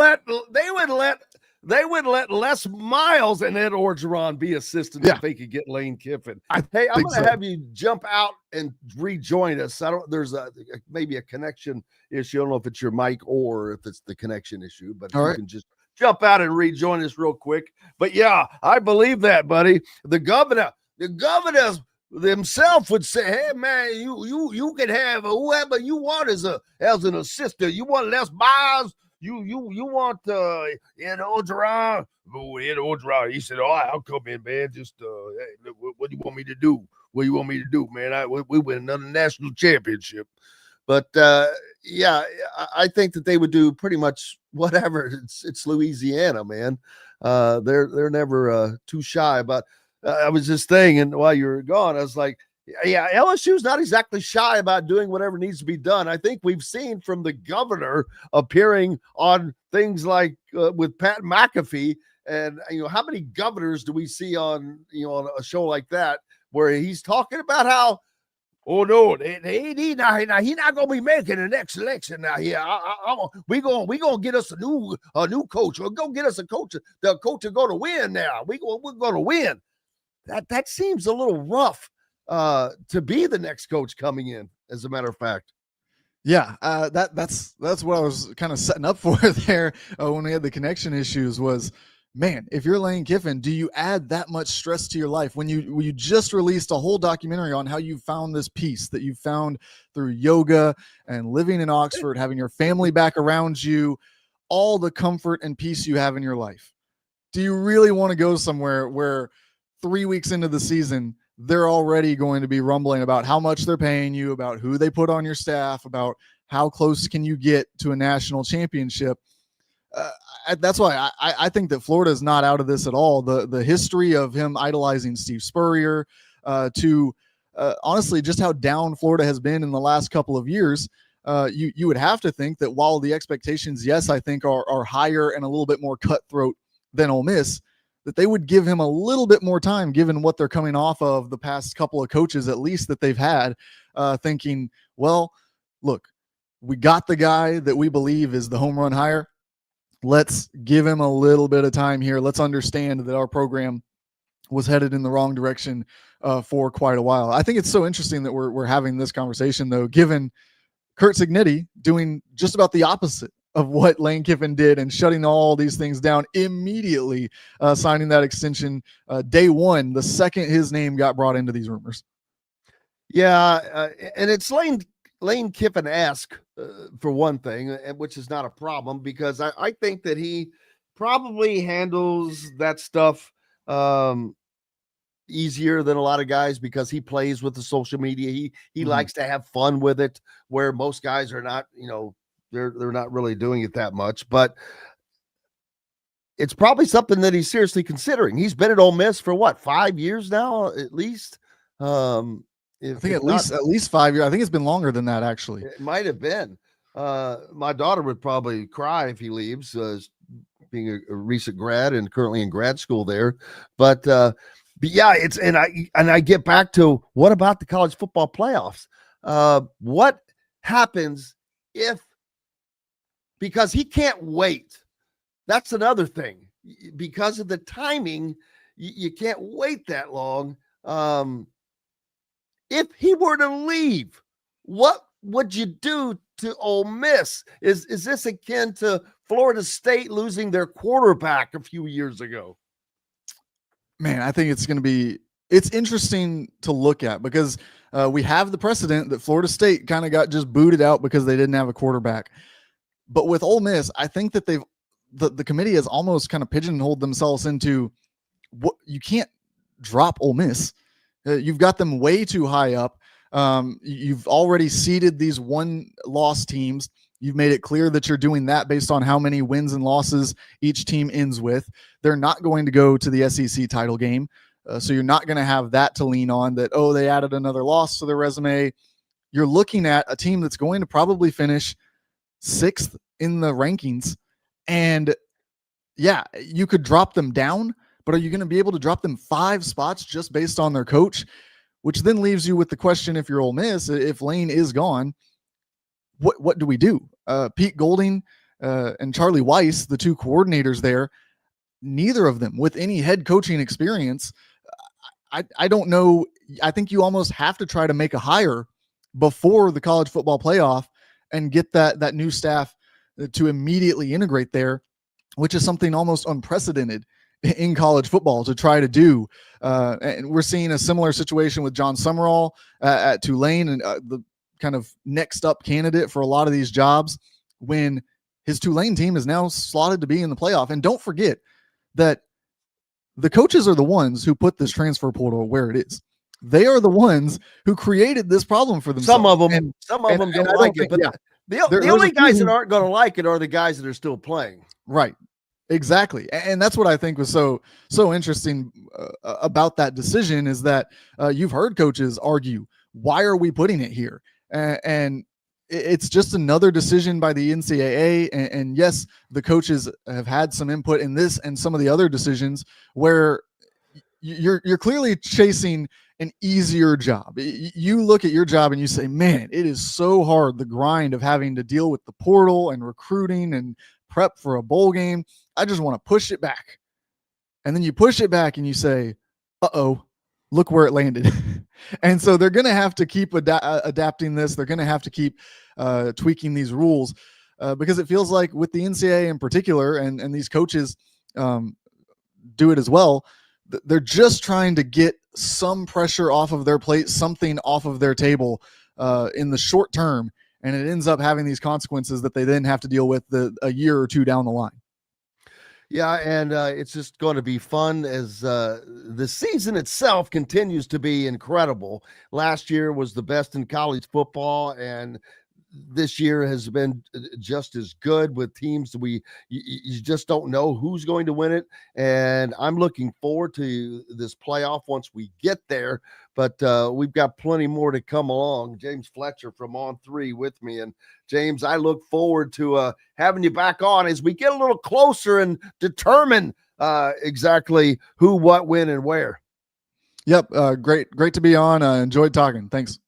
let Les Miles and Ed Orgeron be assistants if they could get Lane Kiffin. I'm going to have you jump out and rejoin us. There's maybe a connection issue. I don't know if it's your mic or if it's the connection issue, but you can just jump out and rejoin us real quick. But yeah, I believe that, buddy. The governor themselves would say, hey man, you can have whoever you want as an assistant. You want Les Miles? You want Ed Orgeron? Oh, Ed Orgeron. He said, all right, I'll come in, man. Just hey, what do you want me to do? What do you want me to do, man? We win another national championship. But yeah, I think that they would do pretty much whatever. It's Louisiana, man. They're never too shy about. I was just thinking while you were gone, I was like, yeah, LSU's not exactly shy about doing whatever needs to be done. I think we've seen from the governor appearing on things like with Pat McAfee, and how many governors do we see on on a show like that where he's talking about how, oh no, he not gonna be making the next election now. Yeah, we gonna get us a new coach. We'll go get us a coach. The coach is gonna win now. We're gonna win. That seems a little rough to be the next coach coming in, as a matter of fact. Yeah, that's what I was kind of setting up for there when we had the connection issues was, man, if you're Lane Kiffin, do you add that much stress to your life when you just released a whole documentary on how you found this peace that you found through yoga and living in Oxford, having your family back around you, all the comfort and peace you have in your life? Do you really want to go somewhere where 3 weeks into the season, they're already going to be rumbling about how much they're paying you, about who they put on your staff, about how close can you get to a national championship? That's why I think that Florida is not out of this at all. The history of him idolizing Steve Spurrier to honestly just how down Florida has been in the last couple of years, you would have to think that while the expectations, yes, I think are higher and a little bit more cutthroat than Ole Miss, that they would give him a little bit more time, given what they're coming off of the past couple of coaches, at least that they've had, thinking, well, look, we got the guy that we believe is the home run hire. Let's give him a little bit of time here. Let's understand that our program was headed in the wrong direction for quite a while. I think it's so interesting that we're having this conversation, though, given Kurt Cignetti doing just about the opposite of what Lane Kiffin did and shutting all these things down immediately, signing that extension day one, the second his name got brought into these rumors. Yeah, and it's Lane Kiffin-esque for one thing, which is not a problem because I think that he probably handles that stuff easier than a lot of guys because he plays with the social media. He likes to have fun with it, where most guys are not, they're not really doing it that much, but it's probably something that he's seriously considering. He's been at Ole Miss for what, 5 years now, at least. I think at least 5 years. I think it's been longer than that, actually. It might have been. My daughter would probably cry if he leaves, being a recent grad and currently in grad school there. But yeah, I get back to what about the college football playoffs? What happens if? Because he can't wait. That's another thing. Because of the timing, you can't wait that long. If he were to leave, what would you do to Ole Miss? Is this akin to Florida State losing their quarterback a few years ago? Man, I think it's interesting to look at because we have the precedent that Florida State kind of got just booted out because they didn't have a quarterback. But with Ole Miss, I think that the committee has almost kind of pigeonholed themselves into what you can't drop Ole Miss. You've got them way too high up. You've already seeded these one-loss teams. You've made it clear that you're doing that based on how many wins and losses each team ends with. They're not going to go to the SEC title game. So you're not going to have that to lean on that, oh, they added another loss to their resume. You're looking at a team that's going to probably finish 6th in the rankings. And yeah, you could drop them down, but are you going to be able to drop them 5 spots just based on their coach? Which then leaves you with the question, if you're Ole Miss, if Lane is gone, what do we do? Pete Golding and Charlie Weiss, the two coordinators there, neither of them with any head coaching experience. I don't know. I think you almost have to try to make a hire before the college football playoff and get that new staff to immediately integrate there, which is something almost unprecedented in college football to try to do. And we're seeing a similar situation with John Summerall at Tulane and the kind of next up candidate for a lot of these jobs when his Tulane team is now slotted to be in the playoff. And don't forget that the coaches are the ones who put this transfer portal where it is. They are the ones who created this problem for themselves. Some of them don't like it, but the only guys that aren't going to like it are the guys that are still playing. Right. Exactly. And that's what I think was so interesting about that decision is that you've heard coaches argue, why are we putting it here? And it's just another decision by the NCAA. And yes, the coaches have had some input in this and some of the other decisions where you're clearly chasing an easier job. You look at your job and you say, man, it is so hard, the grind of having to deal with the portal and recruiting and prep for a bowl game. I just want to push it back. And then you push it back and you say, uh-oh, look where it landed. And so they're going to have to keep adapting this. They're going to have to keep tweaking these rules because it feels like with the NCAA in particular, and these coaches do it as well, they're just trying to get some pressure off of their plate, something off of their table in the short term. And it ends up having these consequences that they then have to deal with a year or two down the line. Yeah, and it's just going to be fun as the season itself continues to be incredible. Last year was the best in college football, and this year has been just as good with teams that you just don't know who's going to win it. And I'm looking forward to this playoff once we get there. But we've got plenty more to come along. James Fletcher from On 3 with me. And James, I look forward to having you back on as we get a little closer and determine exactly who, what, when, and where. Yep. Great to be on. Enjoyed talking. Thanks.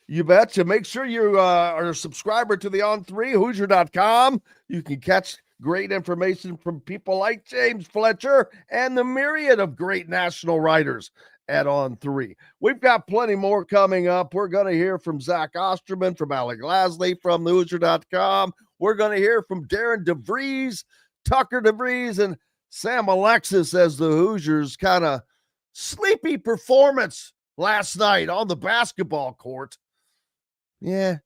You betcha. Make sure you are a subscriber to the On3, Hoosier.com. You can catch great information from people like James Fletcher and the myriad of great national writers at On3. We've got plenty more coming up. We're going to hear from Zach Osterman, from Alec Lasley, from the Hoosier.com. We're going to hear from Darren DeVries, Tucker DeVries, and Sam Alexis as the Hoosiers' kind of sleepy performance last night on the basketball court. Yeah,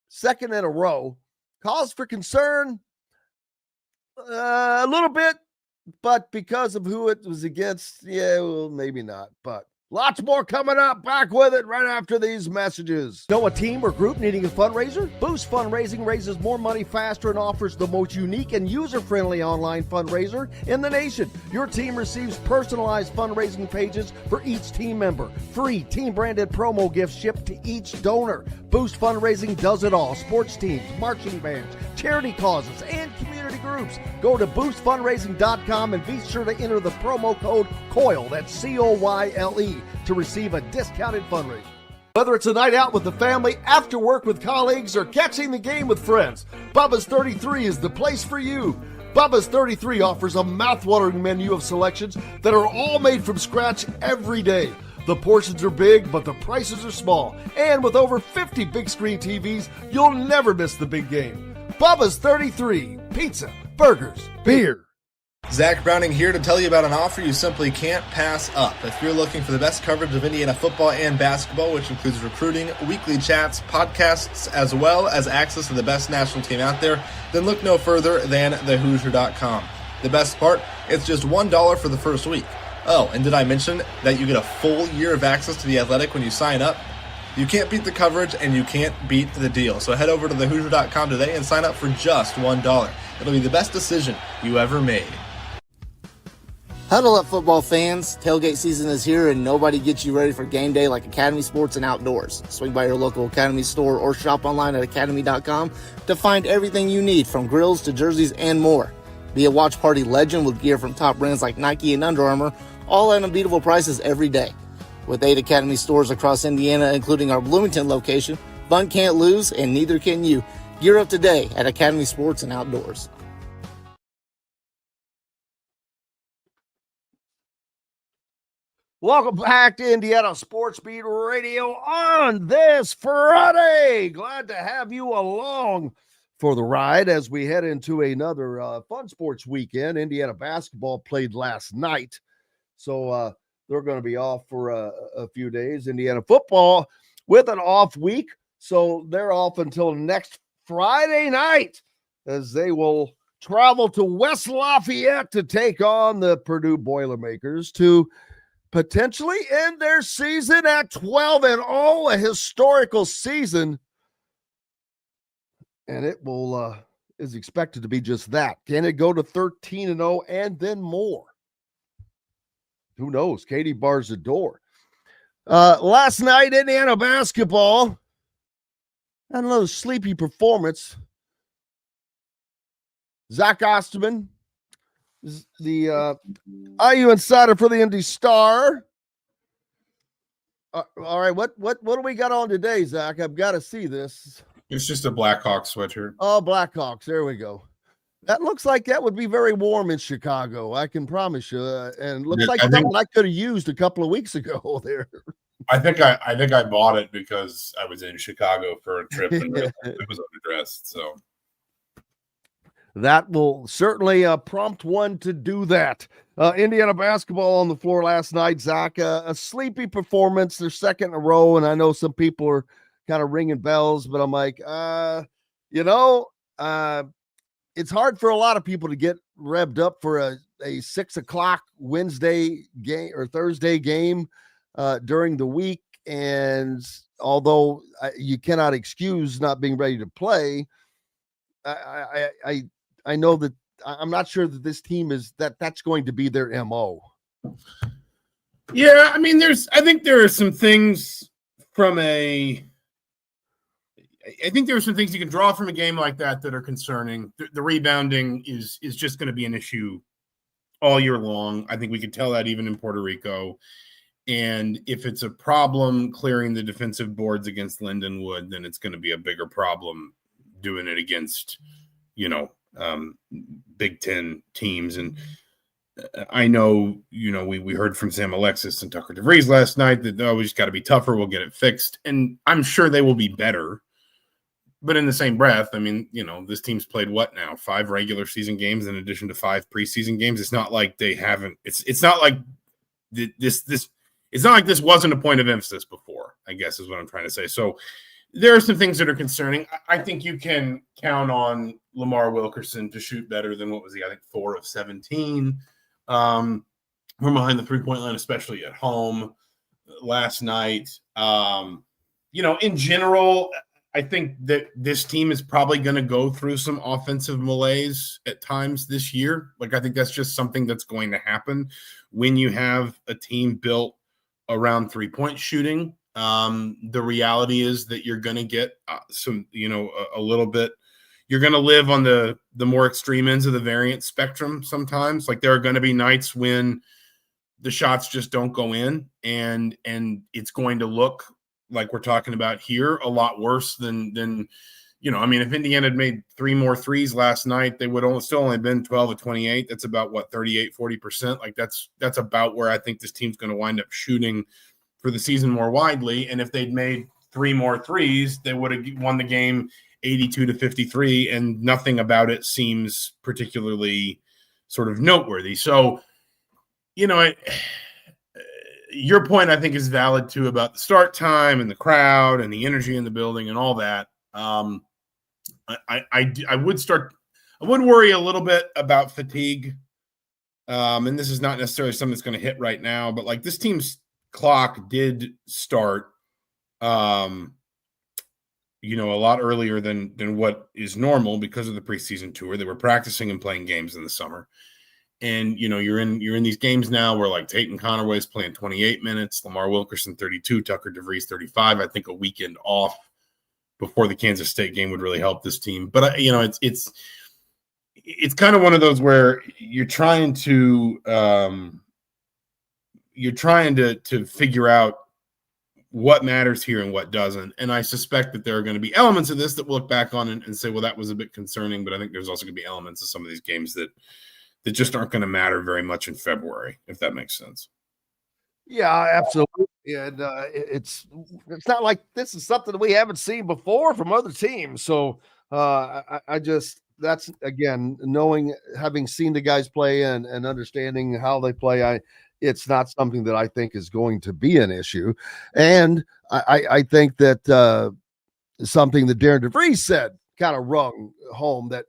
second in a row. Cause for concern a little bit, but because of who it was against, yeah, well, maybe not. But lots more coming up. Back with it right after these messages. Know a team or group needing a fundraiser? Boost Fundraising raises more money faster and offers the most unique and user-friendly online fundraiser in the nation. Your team receives personalized fundraising pages for each team member. Free team-branded promo gifts shipped to each donor. Boost Fundraising does it all. Sports teams, marching bands, charity causes, and community groups. Go to boostfundraising.com and be sure to enter the promo code COYLE, that's COYLE, to receive a discounted fundraiser. Whether it's a night out with the family, after work with colleagues, or catching the game with friends, Bubba's 33 is the place for you. Bubba's 33 offers a mouthwatering menu of selections that are all made from scratch every day. The portions are big, but the prices are small. And with over 50 big screen TVs, you'll never miss the big game. Bubba's 33, pizza, burgers, beer. Zach Browning here to tell you about an offer you simply can't pass up. If you're looking for the best coverage of Indiana football and basketball, which includes recruiting, weekly chats, podcasts, as well as access to the best national team out there, then look no further than thehoosier.com. The best part, it's just $1 for the first week. Oh, and did I mention that you get a full year of access to The Athletic when you sign up? You can't beat the coverage and you can't beat the deal. So head over to thehoosier.com today and sign up for just $1. It'll be the best decision you ever made. Huddle up, football fans. Tailgate season is here and nobody gets you ready for game day like Academy Sports and Outdoors. Swing by your local Academy store or shop online at academy.com to find everything you need, from grills to jerseys and more. Be a watch party legend with gear from top brands like Nike and Under Armour, all at unbeatable prices every day. With 8 Academy stores across Indiana, including our Bloomington location, fun can't lose and neither can you. Gear up today at Academy Sports and Outdoors. Welcome back to Indiana Sports Beat Radio on this Friday. Glad to have you along for the ride as we head into another fun sports weekend. Indiana basketball played last night, so they're going to be off for a few days. Indiana football with an off week, so they're off until next Friday night as they will travel to West Lafayette to take on the Purdue Boilermakers to potentially end their season at 12-0, a historical season. And it will is expected to be just that. Can it go to 13-0 and then more? Who knows? Katie bars the door. Last night, Indiana basketball had another sleepy performance. Zach Osterman, the IU insider for the Indy Star. All right, what do we got on today, Zach? I've got to see this. It's just a Blackhawks sweatshirt. Oh, Blackhawks. There we go. That looks like that would be very warm in Chicago. I can promise you. And looks like something I could have used a couple of weeks ago there. I think I bought it because I was in Chicago for a trip and it was underdressed. So that will certainly prompt one to do that. Indiana basketball on the floor last night, Zach. A sleepy performance, their second in a row, and I know some people are kind of ringing bells, but I'm like, it's hard for a lot of people to get revved up for a 6:00 Wednesday game or Thursday game during the week. And although you cannot excuse not being ready to play, I know that I'm not sure that this team that's going to be their MO. Yeah, I mean, I think there are some things you can draw from a game like that are concerning. The rebounding is just going to be an issue all year long. I think we could tell that even in Puerto Rico. And if it's a problem clearing the defensive boards against Lindenwood, then it's going to be a bigger problem doing it against, Big Ten teams. And I know, we heard from Sam Alexis and Tucker DeVries last night that, we just got to be tougher. We'll get it fixed. And I'm sure they will be better. But in the same breath, I mean, this team's played what now? 5 regular season games in addition to 5 preseason games. It's not like they haven't. It's not like this. It's not like this wasn't a point of emphasis before, I guess is what I'm trying to say. So there are some things that are concerning. I think you can count on Lamar Wilkerson to shoot better than 4 of 17 from behind the 3-point line, especially at home last night. In general, I think that this team is probably going to go through some offensive malaise at times this year. I think that's just something that's going to happen when you have a team built around 3-point shooting. The reality is that you're going to get a little bit. You're going to live on the more extreme ends of the variance spectrum sometimes. There are going to be nights when the shots just don't go in, and it's going to look like we're talking about here a lot worse than if Indiana had made 3 more threes last night, they would still only been 12 of 28. That's about 38-40%. That's about where I think this team's going to wind up shooting for the season more widely. And if they'd made 3 more threes, they would have won the game 82-53, and nothing about it seems particularly sort of noteworthy. So, your point, I think, is valid too about the start time and the crowd and the energy in the building and all that. I would worry a little bit about fatigue. And this is not necessarily something that's going to hit right now, but this team's clock did start, a lot earlier than what is normal because of the preseason tour. They were practicing and playing games in the summer. And, you're in these games now where Tatum Conaway is playing 28 minutes, Lamar Wilkerson 32, Tucker DeVries 35. I think a weekend off before the Kansas State game would really help this team. But, it's kind of one of those where you're trying to figure out what matters here and what doesn't. And I suspect that there are going to be elements of this that we'll look back on and say, well, that was a bit concerning. But I think there's also going to be elements of some of these games that just aren't going to matter very much in February, if that makes sense. Yeah, absolutely. And it's not like this is something that we haven't seen before from other teams. So I just, that's, again, having seen the guys play and understanding how they play, it's not something that I think is going to be an issue. And I think that something that Darren DeVries said kind of rung home that,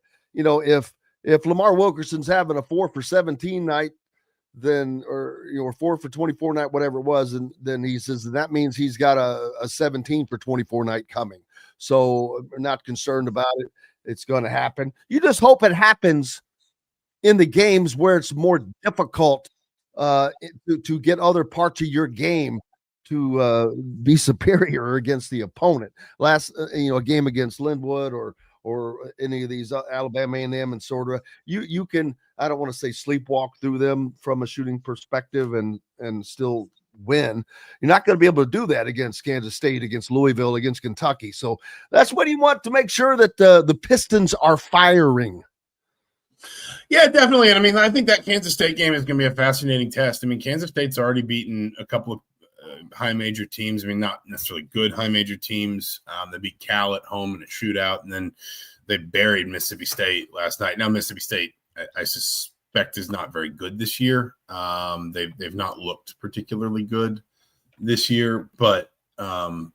if Lamar Wilkerson's having a 4 for 17 night, then, or 4 for 24 night, whatever it was, and then he says that means he's got a 17 for 24 night coming. So we're not concerned about it. it's going to happen. You just hope it happens in the games where it's more difficult to get other parts of your game to be superior against the opponent. A game against Linwood or any of these Alabama A&M and sort of you can, I don't want to say sleepwalk through them from a shooting perspective and still win. You're not going to be able to do that against Kansas State, against Louisville, against Kentucky. So that's what you want to make sure that the Pistons are firing. Yeah, definitely. And I mean, I think that Kansas State game is going to be a fascinating test. I mean, Kansas State's already beaten a couple of high major teams. I mean, not necessarily good high major teams. They beat Cal at home in a shootout, and then they buried Mississippi State last night. Now, Mississippi State, I suspect, is not very good this year. They've not looked particularly good this year, but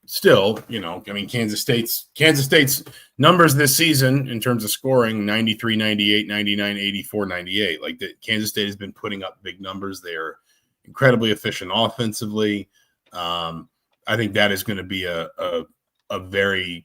still, I mean, Kansas State's numbers this season in terms of scoring 93, 98, 99, 84, 98. Like Kansas State has been putting up big numbers. They're incredibly efficient offensively. I think that is going to be a very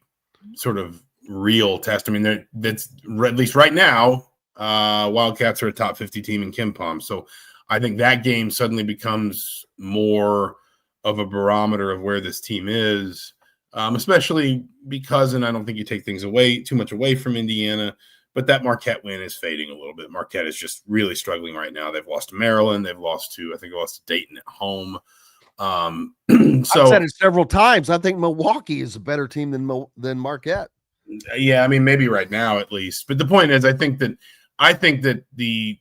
sort of real test. I mean, that's at least right now, Wildcats are a top 50 team in KenPom. So I think that game suddenly becomes more of a barometer of where this team is, especially because, and I don't think you take things too much away from Indiana, but that Marquette win is fading a little bit. Marquette is just really struggling right now. They've lost to Maryland. They've lost to Dayton at home. I've said it several times. I think Milwaukee is a better team than Marquette. Yeah, I mean, maybe right now at least. But the point is, I think that the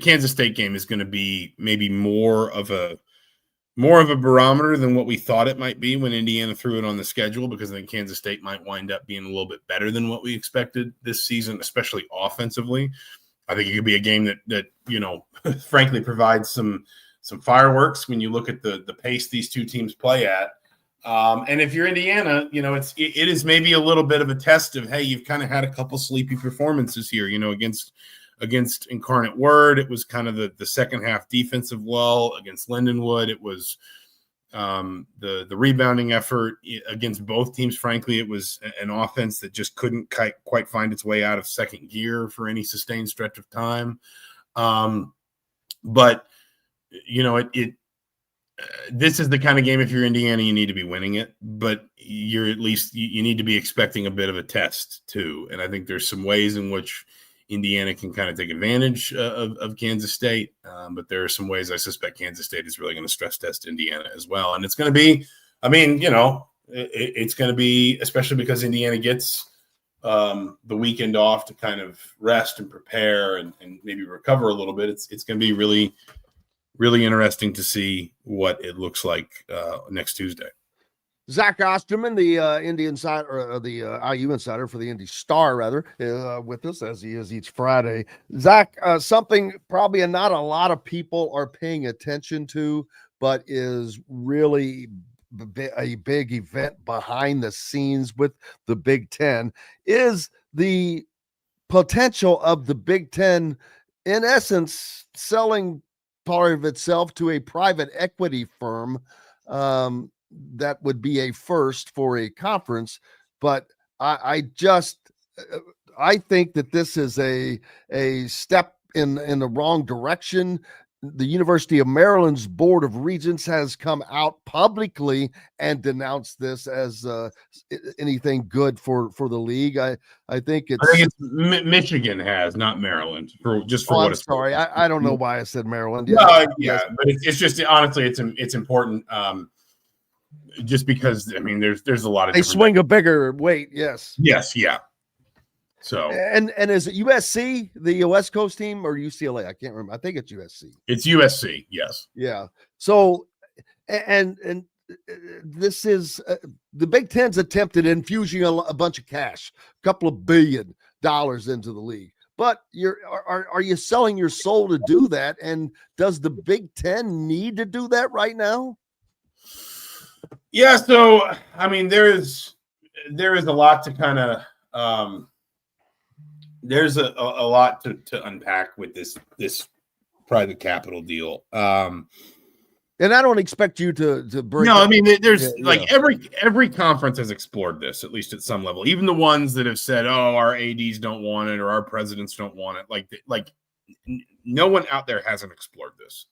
Kansas State game is going to be maybe more of a barometer than what we thought it might be when Indiana threw it on the schedule, because I think Kansas State might wind up being a little bit better than what we expected this season, especially offensively. I think it could be a game that frankly provides some fireworks when you look at the pace these two teams play at. And if you're Indiana, it is maybe a little bit of a test of, hey, you've kind of had a couple sleepy performances here, against Incarnate Word. It was kind of the second half defensive lull. Against Lindenwood, it was the rebounding effort. Against both teams, frankly, it was an offense that just couldn't quite find its way out of second gear for any sustained stretch of time. But this is the kind of game, if you're Indiana, you need to be winning it, but you need to be expecting a bit of a test too. And I think there's some ways in which Indiana can kind of take advantage of Kansas State, but there are some ways I suspect Kansas State is really going to stress test Indiana as well. And it's going to be, it's going to be, especially because Indiana gets the weekend off to kind of rest and prepare and maybe recover a little bit. It's going to be really, really interesting to see what it looks like next Tuesday. Zach Osterman, the Indy Insider, or the IU Insider for the Indy Star, rather, with us as he is each Friday. Zach, something probably not a lot of people are paying attention to, but is really a big event behind the scenes with the Big Ten, is the potential of the Big Ten, in essence, selling part of itself to a private equity firm. That would be a first for a conference, but I think that this is a step in the wrong direction. The University of Maryland's Board of Regents has come out publicly and denounced this as anything good for the league. I think it's Michigan has, not Maryland. What it's sorry. I don't know why I said Maryland. But it's just, honestly, it's important. Just because, I mean, there's a lot of they swing a bigger weight. Yes. Yeah. So and is it USC, the West Coast team, or UCLA? I can't remember. I think it's USC. It's USC. Yes. Yeah. So and this is the Big Ten's attempted infusing a bunch of cash, a couple of $1 billion into the league. But are you selling your soul to do that? And does the Big Ten need to do that right now? Yeah, so I mean, there is a lot to kind of there's a lot to unpack with this private capital deal. And I don't expect you to break. No, I mean, there's every conference has explored this, at least at some level. Even the ones that have said, "Oh, our ADs don't want it," or "Our presidents don't want it." Like no one out there hasn't explored this,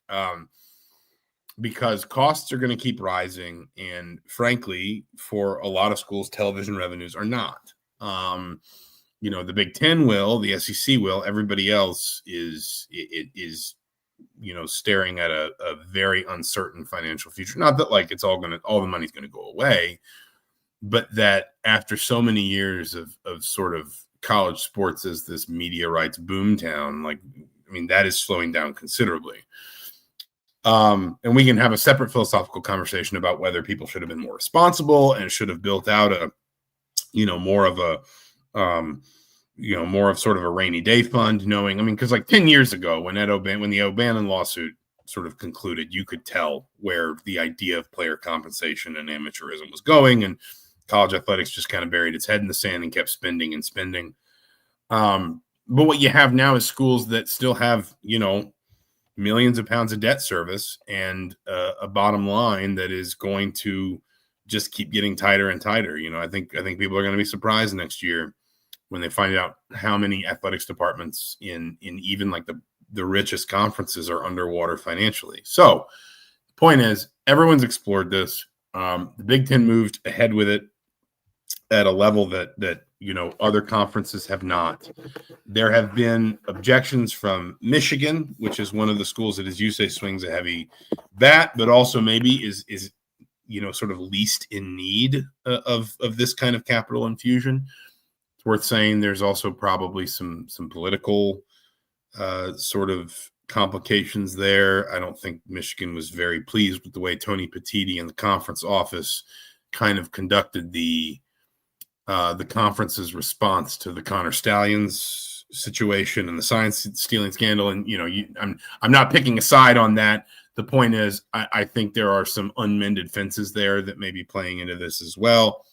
because costs are going to keep rising, and frankly, for a lot of schools, television revenues are not. The Big Ten will, the SEC will, everybody else is staring at a very uncertain financial future. Not that like all the money's going to go away, but that after so many years of sort of college sports as this media rights boomtown, that is slowing down considerably. And we can have a separate philosophical conversation about whether people should have been more responsible and should have built out more of sort of a rainy day fund, because like 10 years ago when the O'Bannon lawsuit sort of concluded, you could tell where the idea of player compensation and amateurism was going, and college athletics just kind of buried its head in the sand and kept spending and spending. But what you have now is schools that still have, millions of pounds of debt service and a bottom line that is going to just keep getting tighter and tighter. I think people are going to be surprised next year when they find out how many athletics departments in even like the richest conferences are underwater financially. So the point is, everyone's explored this. The Big Ten moved ahead with it at a level that other conferences have not. There have been objections from Michigan, which is one of the schools that, as you say, swings a heavy bat, but also maybe is sort of least in need of this kind of capital infusion. Worth saying there's also probably some political sort of complications there. I don't think Michigan was very pleased with the way Tony Petitti and the conference office kind of conducted the conference's response to the Connor Stallions situation and the science stealing scandal. And I'm not picking a side on that. The point is, I think there are some unmended fences there that may be playing into this as well.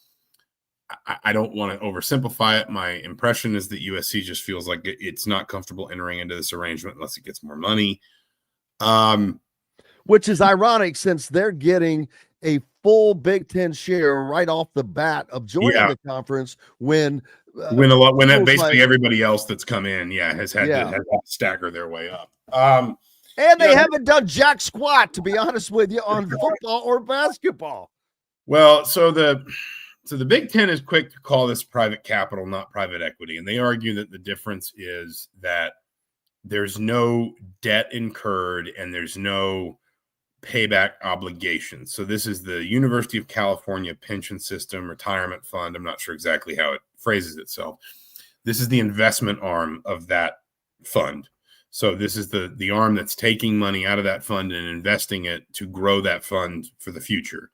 I don't want to oversimplify it. My impression is that USC just feels like it's not comfortable entering into this arrangement unless it gets more money. Which is ironic since they're getting a full Big Ten share right off the bat of joining the conference when basically everybody else that's come in, has had to stagger their way up. And they haven't done jack squat, to be honest with you, on football or basketball. Well, so the Big Ten is quick to call this private capital, not private equity. And they argue that the difference is that there's no debt incurred and there's no payback obligation. So this is the University of California pension system retirement fund. I'm not sure exactly how it phrases itself. This is the investment arm of that fund. So this is the arm that's taking money out of that fund and investing it to grow that fund for the future.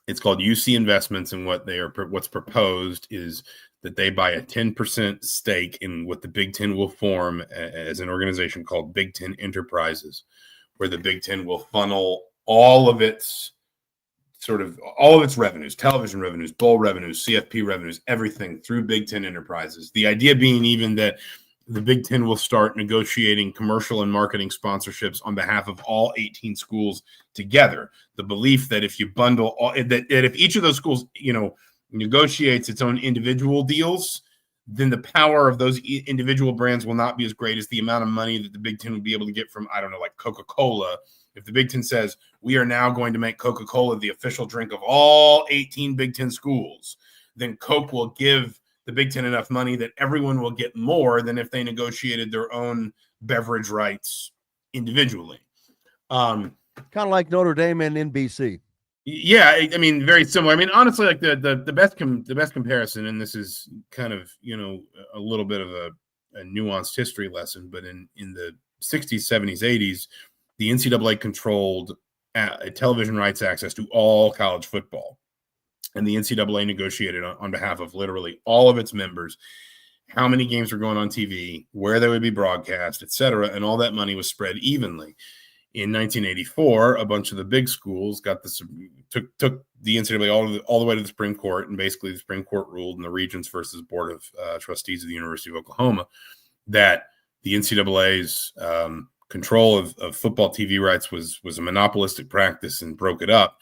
It's called UC Investments, and what's proposed is that they buy a 10% stake in what the Big Ten will form as an organization called Big Ten Enterprises, where the Big Ten will funnel all of its revenues, television revenues, bowl revenues, CFP revenues, everything through Big Ten Enterprises. The idea being even that the Big Ten will start negotiating commercial and marketing sponsorships on behalf of all 18 schools together. The belief that if you bundle that if each of those schools, negotiates its own individual deals, then the power of those individual brands will not be as great as the amount of money that the Big Ten would be able to get from, like Coca-Cola. If the Big Ten says, we are now going to make Coca-Cola the official drink of all 18 Big Ten schools, then Coke will give the Big Ten enough money that everyone will get more than if they negotiated their own beverage rights individually. Kind of like Notre Dame and NBC. Yeah, I mean, very similar. I mean, honestly, like the best comparison, and this is kind of a little bit of a nuanced history lesson, but in the 60s, 70s, 80s, the NCAA controlled television rights access to all college football. And the NCAA negotiated on behalf of literally all of its members how many games were going on TV, where they would be broadcast, et cetera, and all that money was spread evenly. In 1984, a bunch of the big schools got took the NCAA all the way to the Supreme Court, and basically the Supreme Court ruled in the Regents versus Board of Trustees of the University of Oklahoma that the NCAA's control of football TV rights was a monopolistic practice and broke it up.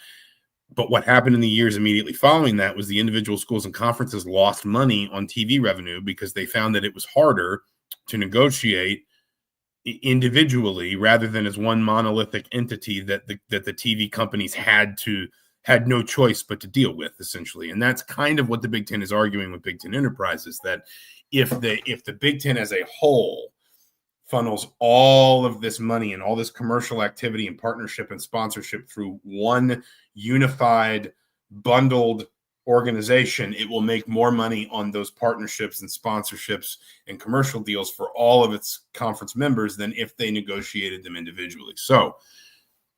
But what happened in the years immediately following that was the individual schools and conferences lost money on TV revenue because they found that it was harder to negotiate individually rather than as one monolithic entity that the TV companies had no choice but to deal with, essentially. And that's kind of what the Big Ten is arguing with Big Ten Enterprises, that if the Big Ten as a whole funnels all of this money and all this commercial activity and partnership and sponsorship through one unified, bundled organization, it will make more money on those partnerships and sponsorships and commercial deals for all of its conference members than if they negotiated them individually. So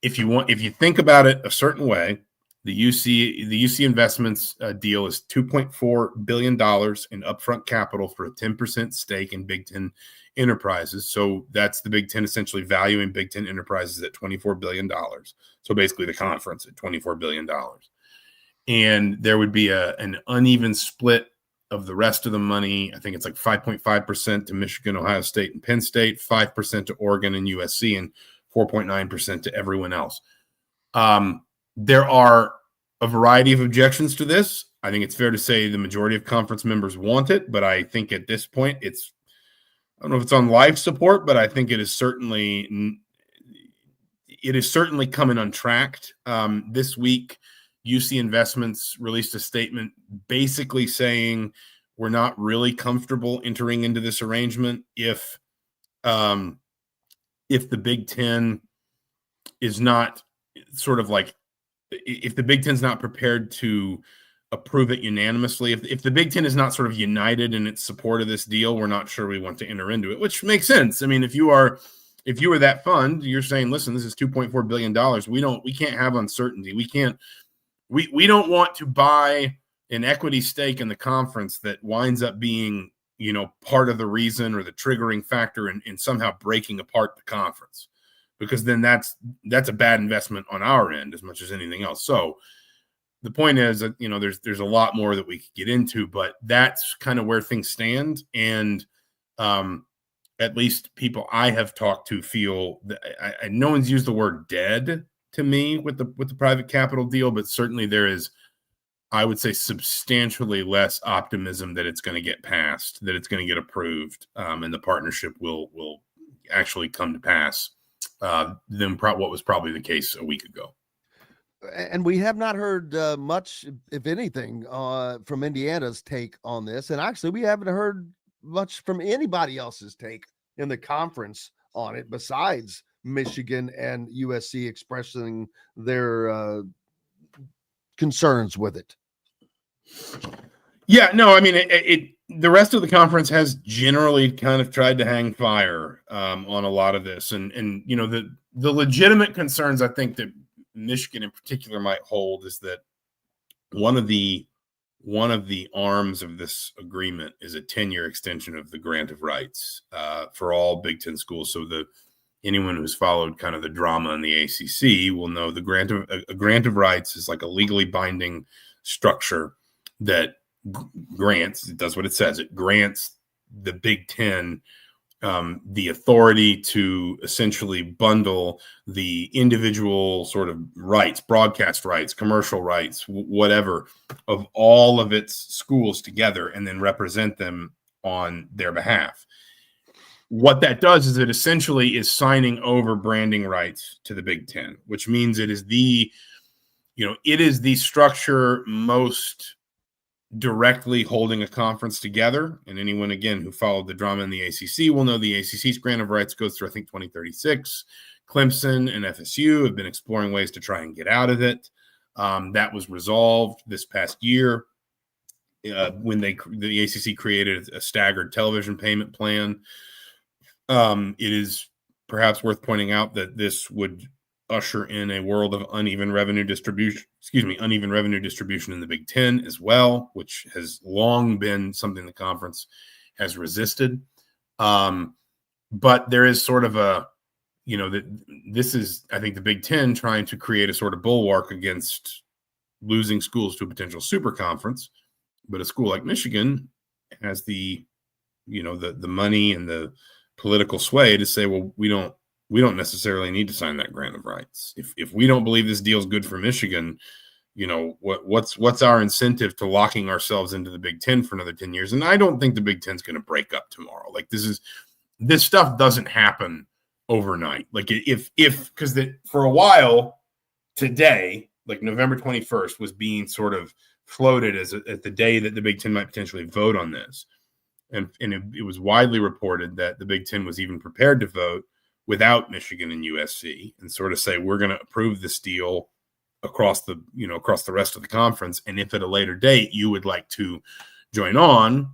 if you think about it a certain way, the UC Investments deal is $2.4 billion in upfront capital for a 10% stake in Big Ten Enterprises. So that's the Big Ten essentially valuing Big Ten Enterprises at $24 billion. So basically the conference at $24 billion. And there would be an uneven split of the rest of the money. I think it's like 5.5% to Michigan, Ohio State, and Penn State, 5% to Oregon and USC, and 4.9% to everyone else. There are a variety of objections to this. I think it's fair to say the majority of conference members want it, but I think at this point I don't know if it's on life support, but I think it is certainly coming untracked. This week, UC Investments released a statement basically saying we're not really comfortable entering into this arrangement if the Big Ten is not sort of like, if the Big Ten's not prepared to approve it unanimously, if the Big Ten is not sort of united in its support of this deal, we're not sure we want to enter into it, which makes sense. I mean, if you are that fund, you're saying, listen, this is $2.4 billion. We can't have uncertainty. We don't want to buy an equity stake in the conference that winds up being, part of the reason or the triggering factor in somehow breaking apart the conference, because then that's a bad investment on our end as much as anything else. So the point is that, there's a lot more that we could get into, but that's kind of where things stand. And at least people I have talked to feel that no one's used the word dead to me with the private capital deal, but certainly there is, I would say, substantially less optimism that it's going to get passed, that it's going to get approved, and the partnership will actually come to pass than what was probably the case a week ago. And we have not heard much, if anything, from Indiana's take on this. And actually, we haven't heard much from anybody else's take in the conference on it besides Michigan and USC expressing their concerns with it. Yeah, no, I mean, the rest of the conference has generally kind of tried to hang fire on a lot of this. And the legitimate concerns I think that Michigan in particular might hold is that one of the arms of this agreement is a 10-year extension of the grant of rights for all Big Ten schools. So anyone who's followed kind of the drama in the ACC will know a grant of rights is like a legally binding structure that grants, it does what it says, it grants the Big Ten the authority to essentially bundle the individual sort of rights, broadcast rights, commercial rights, whatever, of all of its schools together and then represent them on their behalf. What that does is it essentially is signing over branding rights to the Big Ten, which means it is the structure most directly holding a conference together. And anyone, again, who followed the drama in the ACC will know the ACC's grant of rights goes through, I think, 2036. Clemson and FSU have been exploring ways to try and get out of it. That was resolved this past year when the ACC created a staggered television payment plan. It is perhaps worth pointing out that this would usher in a world of uneven revenue distribution in the Big Ten as well, which has long been something the conference has resisted. But there is sort of this is, I think, the Big Ten trying to create a sort of bulwark against losing schools to a potential super conference. But a school like Michigan has the money and the political sway to say, well, we don't we don't necessarily need to sign that grant of rights. If we don't believe this deal is good for Michigan, what's our incentive to locking ourselves into the Big Ten for another 10 years? And I don't think the Big Ten's going to break up tomorrow. Like this stuff doesn't happen overnight. Like because for a while today, like November 21st was being sort of floated as the day that the Big Ten might potentially vote on this. And it was widely reported that the Big Ten was even prepared to vote without Michigan and USC and sort of say, we're going to approve this deal across the rest of the conference. And if at a later date you would like to join on,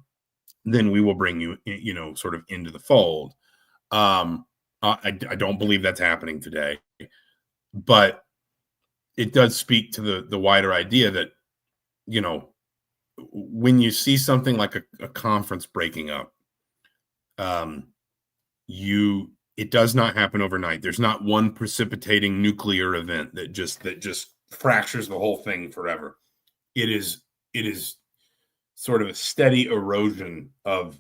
then we will bring you, sort of into the fold. I don't believe that's happening today, but it does speak to the wider idea that, when you see something like a conference breaking up, it does not happen overnight. There's not one precipitating nuclear event that just fractures the whole thing forever. It is sort of a steady erosion of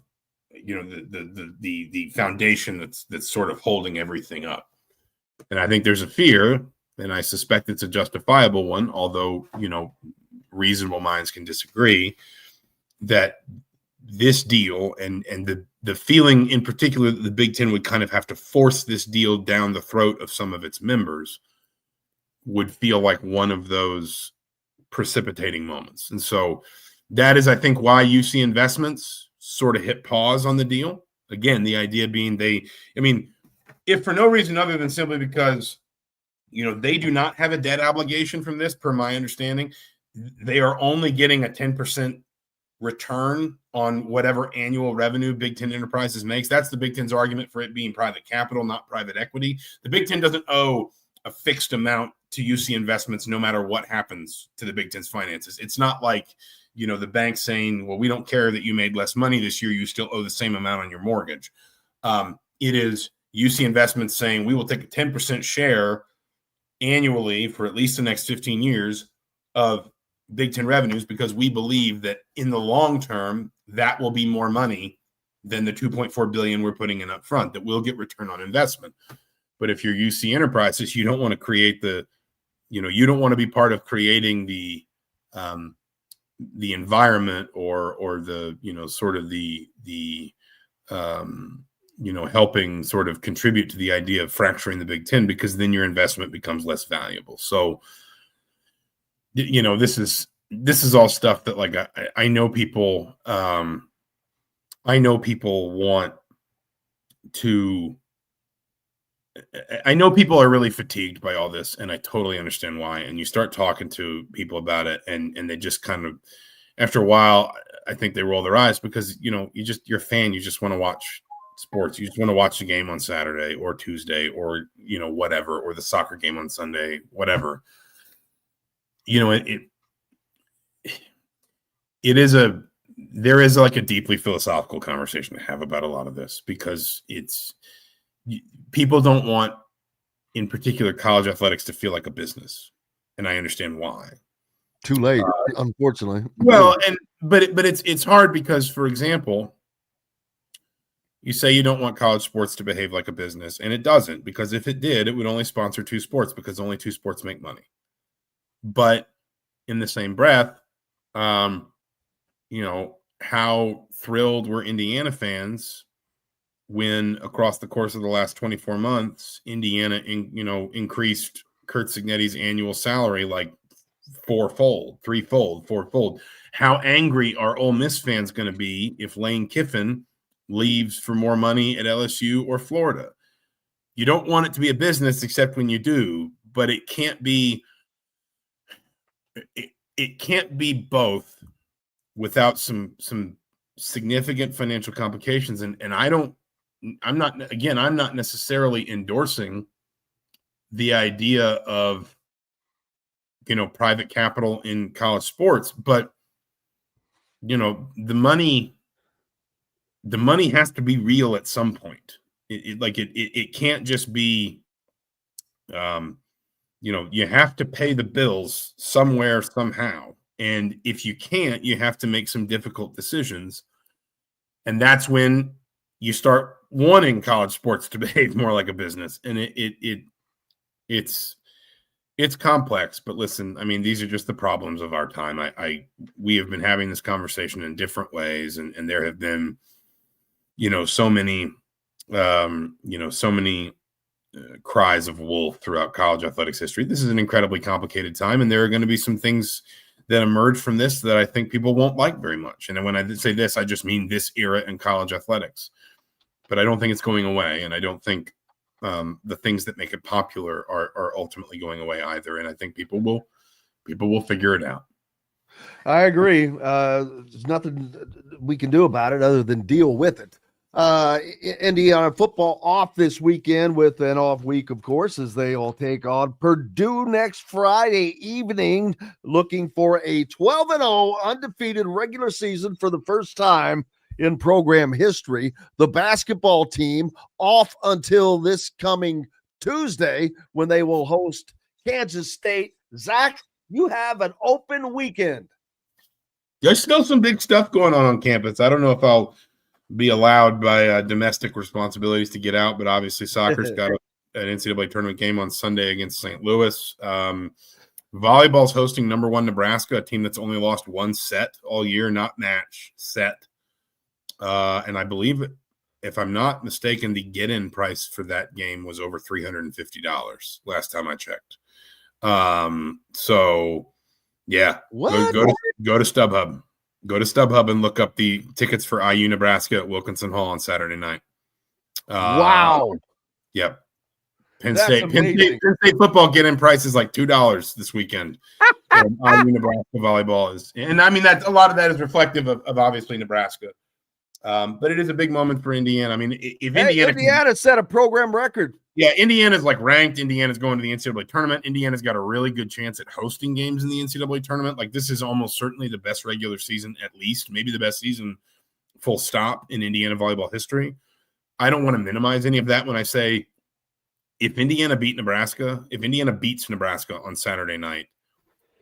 the foundation that's sort of holding everything up. And I think there's a fear, and I suspect it's a justifiable one, although reasonable minds can disagree, that this deal and the feeling in particular that the Big Ten would kind of have to force this deal down the throat of some of its members would feel like one of those precipitating moments. And so that is, I think, why UC Investments sort of hit pause on the deal. Again, the idea being if for no reason other than simply because, they do not have a debt obligation from this, per my understanding, they are only getting a 10% return on whatever annual revenue Big Ten Enterprises makes. That's the Big Ten's argument for it being private capital, not private equity. The Big Ten doesn't owe a fixed amount to UC Investments no matter what happens to the Big Ten's finances. It's not like, the bank saying, well, we don't care that you made less money this year, you still owe the same amount on your mortgage. It is UC Investments saying we will take a 10% share annually for at least the next 15 years of Big Ten revenues because we believe that in the long term, that will be more money than the $2.4 billion we're putting in up front, that will get return on investment. But if you're UC Enterprises, you don't want to create you don't want to be part of creating the environment or the, sort of the helping sort of contribute to the idea of fracturing the Big Ten, because then your investment becomes less valuable. So, this is all stuff that, like, I know people, want to, I know people are really fatigued by all this, and I totally understand why. And you start talking to people about it, and they just kind of, after a while, I think they roll their eyes because, you're a fan, you just want to watch sports. You just want to watch the game on Saturday or Tuesday or, whatever, or the soccer game on Sunday, whatever. There is like a deeply philosophical conversation to have about a lot of this, because people don't want, in particular, college athletics to feel like a business. And I understand why. Too late, unfortunately. Well, but it's hard because, for example, you say you don't want college sports to behave like a business, and it doesn't, because if it did, it would only sponsor 2 sports because only 2 sports make money. But in the same breath, how thrilled were Indiana fans when, across the course of the last 24 months, Indiana, increased Curt Cignetti's annual salary like 4-fold, 3-fold, 4-fold. How angry are Ole Miss fans going to be if Lane Kiffin leaves for more money at LSU or Florida? You don't want it to be a business, except when you do, but it can't be. It can't be both without some significant financial complications. And I'm not necessarily endorsing the idea of, private capital in college sports, but, the money has to be real at some point. It can't just be, you have to pay the bills somewhere, somehow. And if you can't, you have to make some difficult decisions. And that's when you start wanting college sports to behave more like a business, and it's complex. But listen, I mean, these are just the problems of our time. We have been having this conversation in different ways, and there have been, so many, cries of wolf throughout college athletics history. This is an incredibly complicated time, and there are going to be some things that emerge from this that I think people won't like very much. And when I say this, I just mean this era in college athletics. But I don't think it's going away, and I don't think the things that make it popular are ultimately going away either. And I think people will figure it out. I agree. There's nothing we can do about it other than deal with it. Indiana football off this weekend with an off week, of course, as they all take on Purdue next Friday evening, looking for a 12-0 undefeated regular season for the first time in program history. The basketball team off until this coming Tuesday when they will host Kansas State. Zach, you have an open weekend. There's still some big stuff going on campus. I don't know if I'll be allowed by domestic responsibilities to get out, but obviously soccer's got an NCAA tournament game on Sunday against St. Louis. Volleyball's hosting number 1 Nebraska, a team that's only lost one set all year, not match, set. And I believe, if I'm not mistaken, the get-in price for that game was over $350 last time I checked. So yeah, go to StubHub. Go to StubHub and look up the tickets for IU Nebraska at Wilkinson Hall on Saturday night. Wow. Yep. Penn State football get-in price is like $2 this weekend. IU Nebraska volleyball is, and I mean that a lot of that is reflective of obviously Nebraska. But it is a big moment for Indiana. I mean, if Indiana set a program record. Yeah, Indiana's like ranked. Indiana's going to the NCAA tournament. Indiana's got a really good chance at hosting games in the NCAA tournament. Like, this is almost certainly the best regular season, at least, maybe the best season, full stop, in Indiana volleyball history. I don't want to minimize any of that when I say if Indiana beats Nebraska on Saturday night,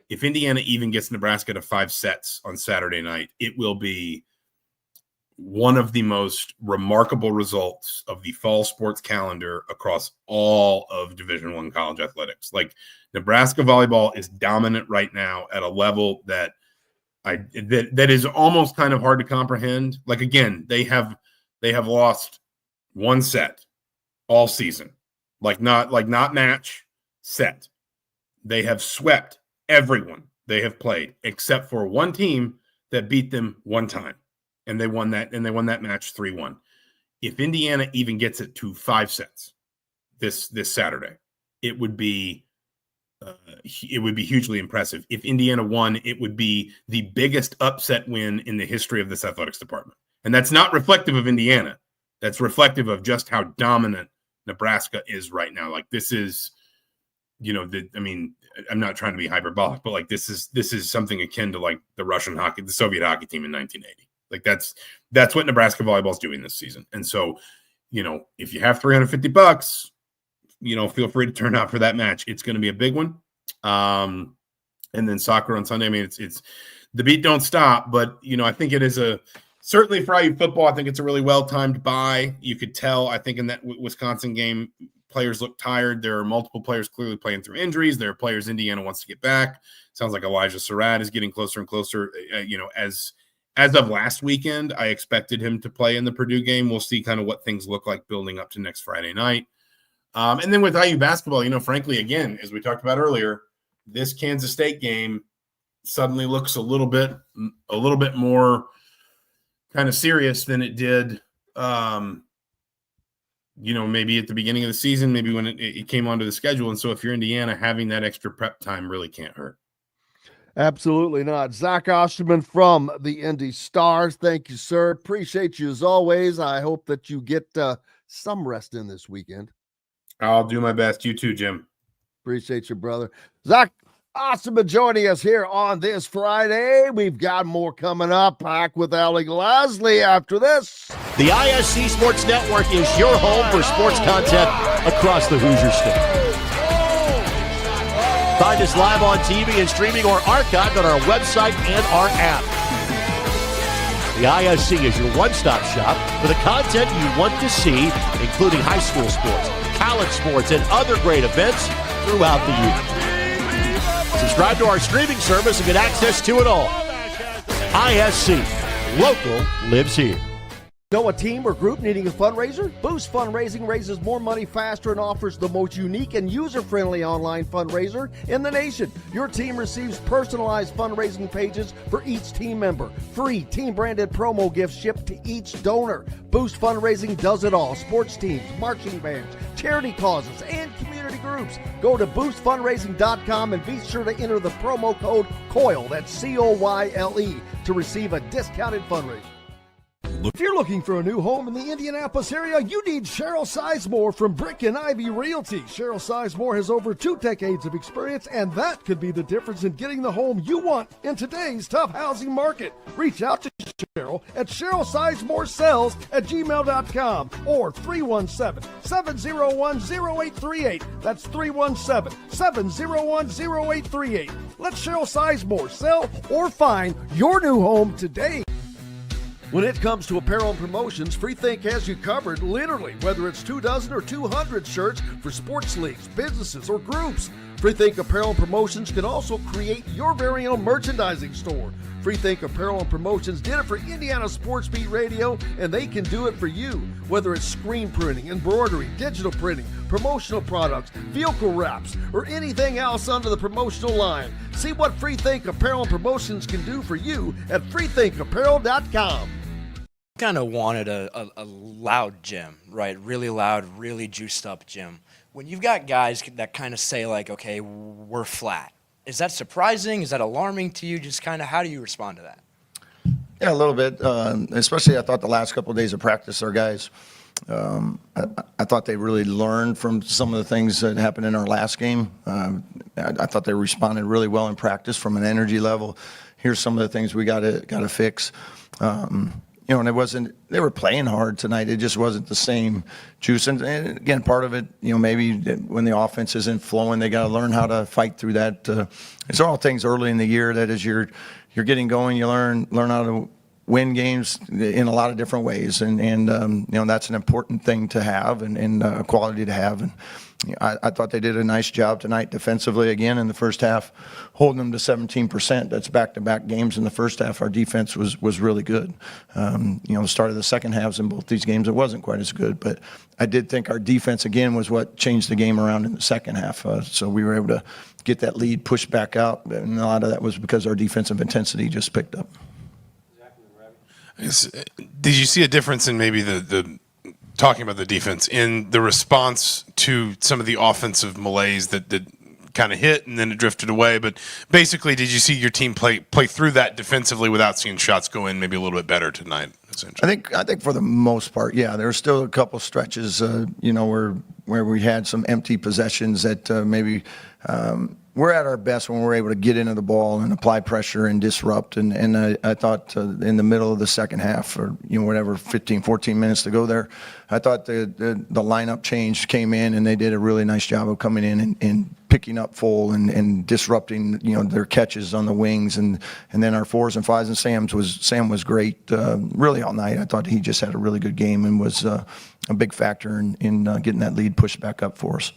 if Indiana even gets Nebraska to 5 sets on Saturday night, it will be one of the most remarkable results of the fall sports calendar across all of Division I college athletics. Like, Nebraska volleyball is dominant right now at a level that that is almost kind of hard to comprehend. Like, again, they have lost one set all season. Not match, set. They have swept everyone they have played except for one team that beat them one time. And they won that match 3-1. If Indiana even gets it to 5 sets this Saturday, it would be hugely impressive. If Indiana won, it would be the biggest upset win in the history of this athletics department. And that's not reflective of Indiana. That's reflective of just how dominant Nebraska is right now. Like, this is, I'm not trying to be hyperbolic, but like this is something akin to like the Soviet hockey team in 1980. Like, that's what Nebraska volleyball is doing this season. And so, if you have $350, feel free to turn out for that match. It's going to be a big one. And then soccer on Sunday. I mean, it's the beat don't stop, but I think it is certainly for IU football. I think it's a really well-timed bye. You could tell, I think in that Wisconsin game, players look tired. There are multiple players clearly playing through injuries. There are players Indiana wants to get back. Sounds like Elijah Surratt is getting closer and closer, As of last weekend, I expected him to play in the Purdue game. We'll see kind of what things look like building up to next Friday night. And then with IU basketball, frankly, again, as we talked about earlier, this Kansas State game suddenly looks a little bit more kind of serious than it did, maybe at the beginning of the season, maybe when it came onto the schedule. And so if you're Indiana, having that extra prep time really can't hurt. Absolutely not. Zach Osterman from the Indy Stars. Thank you, sir. Appreciate you as always. I hope that you get some rest in this weekend. I'll do my best. You too, Jim. Appreciate you, brother. Zach Osterman joining us here on this Friday. We've got more coming up. Back with Alec Lasley after this. The ISC Sports Network is your home for sports content across the Hoosier State. Find us live on TV and streaming or archived on our website and our app. The ISC is your one-stop shop for the content you want to see, including high school sports, college sports, and other great events throughout the year. Subscribe to our streaming service and get access to it all. ISC. Local lives here. Know a team or group needing a fundraiser? Boost Fundraising raises more money faster and offers the most unique and user-friendly online fundraiser in the nation. Your team receives personalized fundraising pages for each team member. Free team-branded promo gifts shipped to each donor. Boost Fundraising does it all. Sports teams, marching bands, charity causes, and community groups. Go to boostfundraising.com and be sure to enter the promo code COYLE, that's C-O-Y-L-E, to receive a discounted fundraiser. If you're looking for a new home in the Indianapolis area, you need Cheryl Sizemore from Brick and Ivy Realty. Cheryl Sizemore has over 2 decades of experience, and that could be the difference in getting the home you want in today's tough housing market. Reach out to Cheryl at CherylSizemore@gmail.com or 317-701-0838. That's 317-701-0838. Let Cheryl Sizemore sell or find your new home today. When it comes to apparel and promotions, Freethink has you covered, literally, whether it's 24 or 200 shirts for sports leagues, businesses, or groups. Freethink Apparel and Promotions can also create your very own merchandising store. Freethink Apparel and Promotions did it for Indiana Sports Beat Radio, and they can do it for you. Whether it's screen printing, embroidery, digital printing, promotional products, vehicle wraps, or anything else under the promotional line. See what Freethink Apparel and Promotions can do for you at freethinkapparel.com. Kind of wanted a loud gym, right? Really loud, really juiced up gym. When you've got guys that kind of say like, okay, we're flat, is that surprising? Is that alarming to you? Just kind of how do you respond to that? Yeah, a little bit. Especially I thought the last couple of days of practice, our guys, I thought they really learned from some of the things that happened in our last game. I thought they responded really well in practice from an energy level. Here's some of the things we got to fix. And they were playing hard tonight. It just wasn't the same juice. And again, part of it, maybe when the offense isn't flowing, they got to learn how to fight through that. It's all things early in the year that as you're getting going, you learn how to win games in a lot of different ways. And that's an important thing to have and a quality to have. And I thought they did a nice job tonight defensively again in the first half, holding them to 17%. That's back-to-back games in the first half. Our defense was really good. The start of the second halves in both these games, it wasn't quite as good. But I did think our defense, again, was what changed the game around in the second half. So we were able to get that lead pushed back out. And a lot of that was because our defensive intensity just picked up. Did you see a difference in maybe the talking about the defense in the response to some of the offensive malaise that kind of hit and then it drifted away? But basically, did you see your team play through that defensively without seeing shots go in maybe a little bit better tonight? I think for the most part, yeah. There were still a couple stretches, where we had some empty possessions that maybe. We're at our best when we're able to get into the ball and apply pressure and disrupt. And I thought in the middle of the second half, or 15, 14 minutes to go there, I thought the lineup change came in and they did a really nice job of coming in and picking up full and disrupting their catches on the wings and then our 4s and 5s and Sam was great really all night. I thought he just had a really good game and was a big factor in getting that lead pushed back up for us.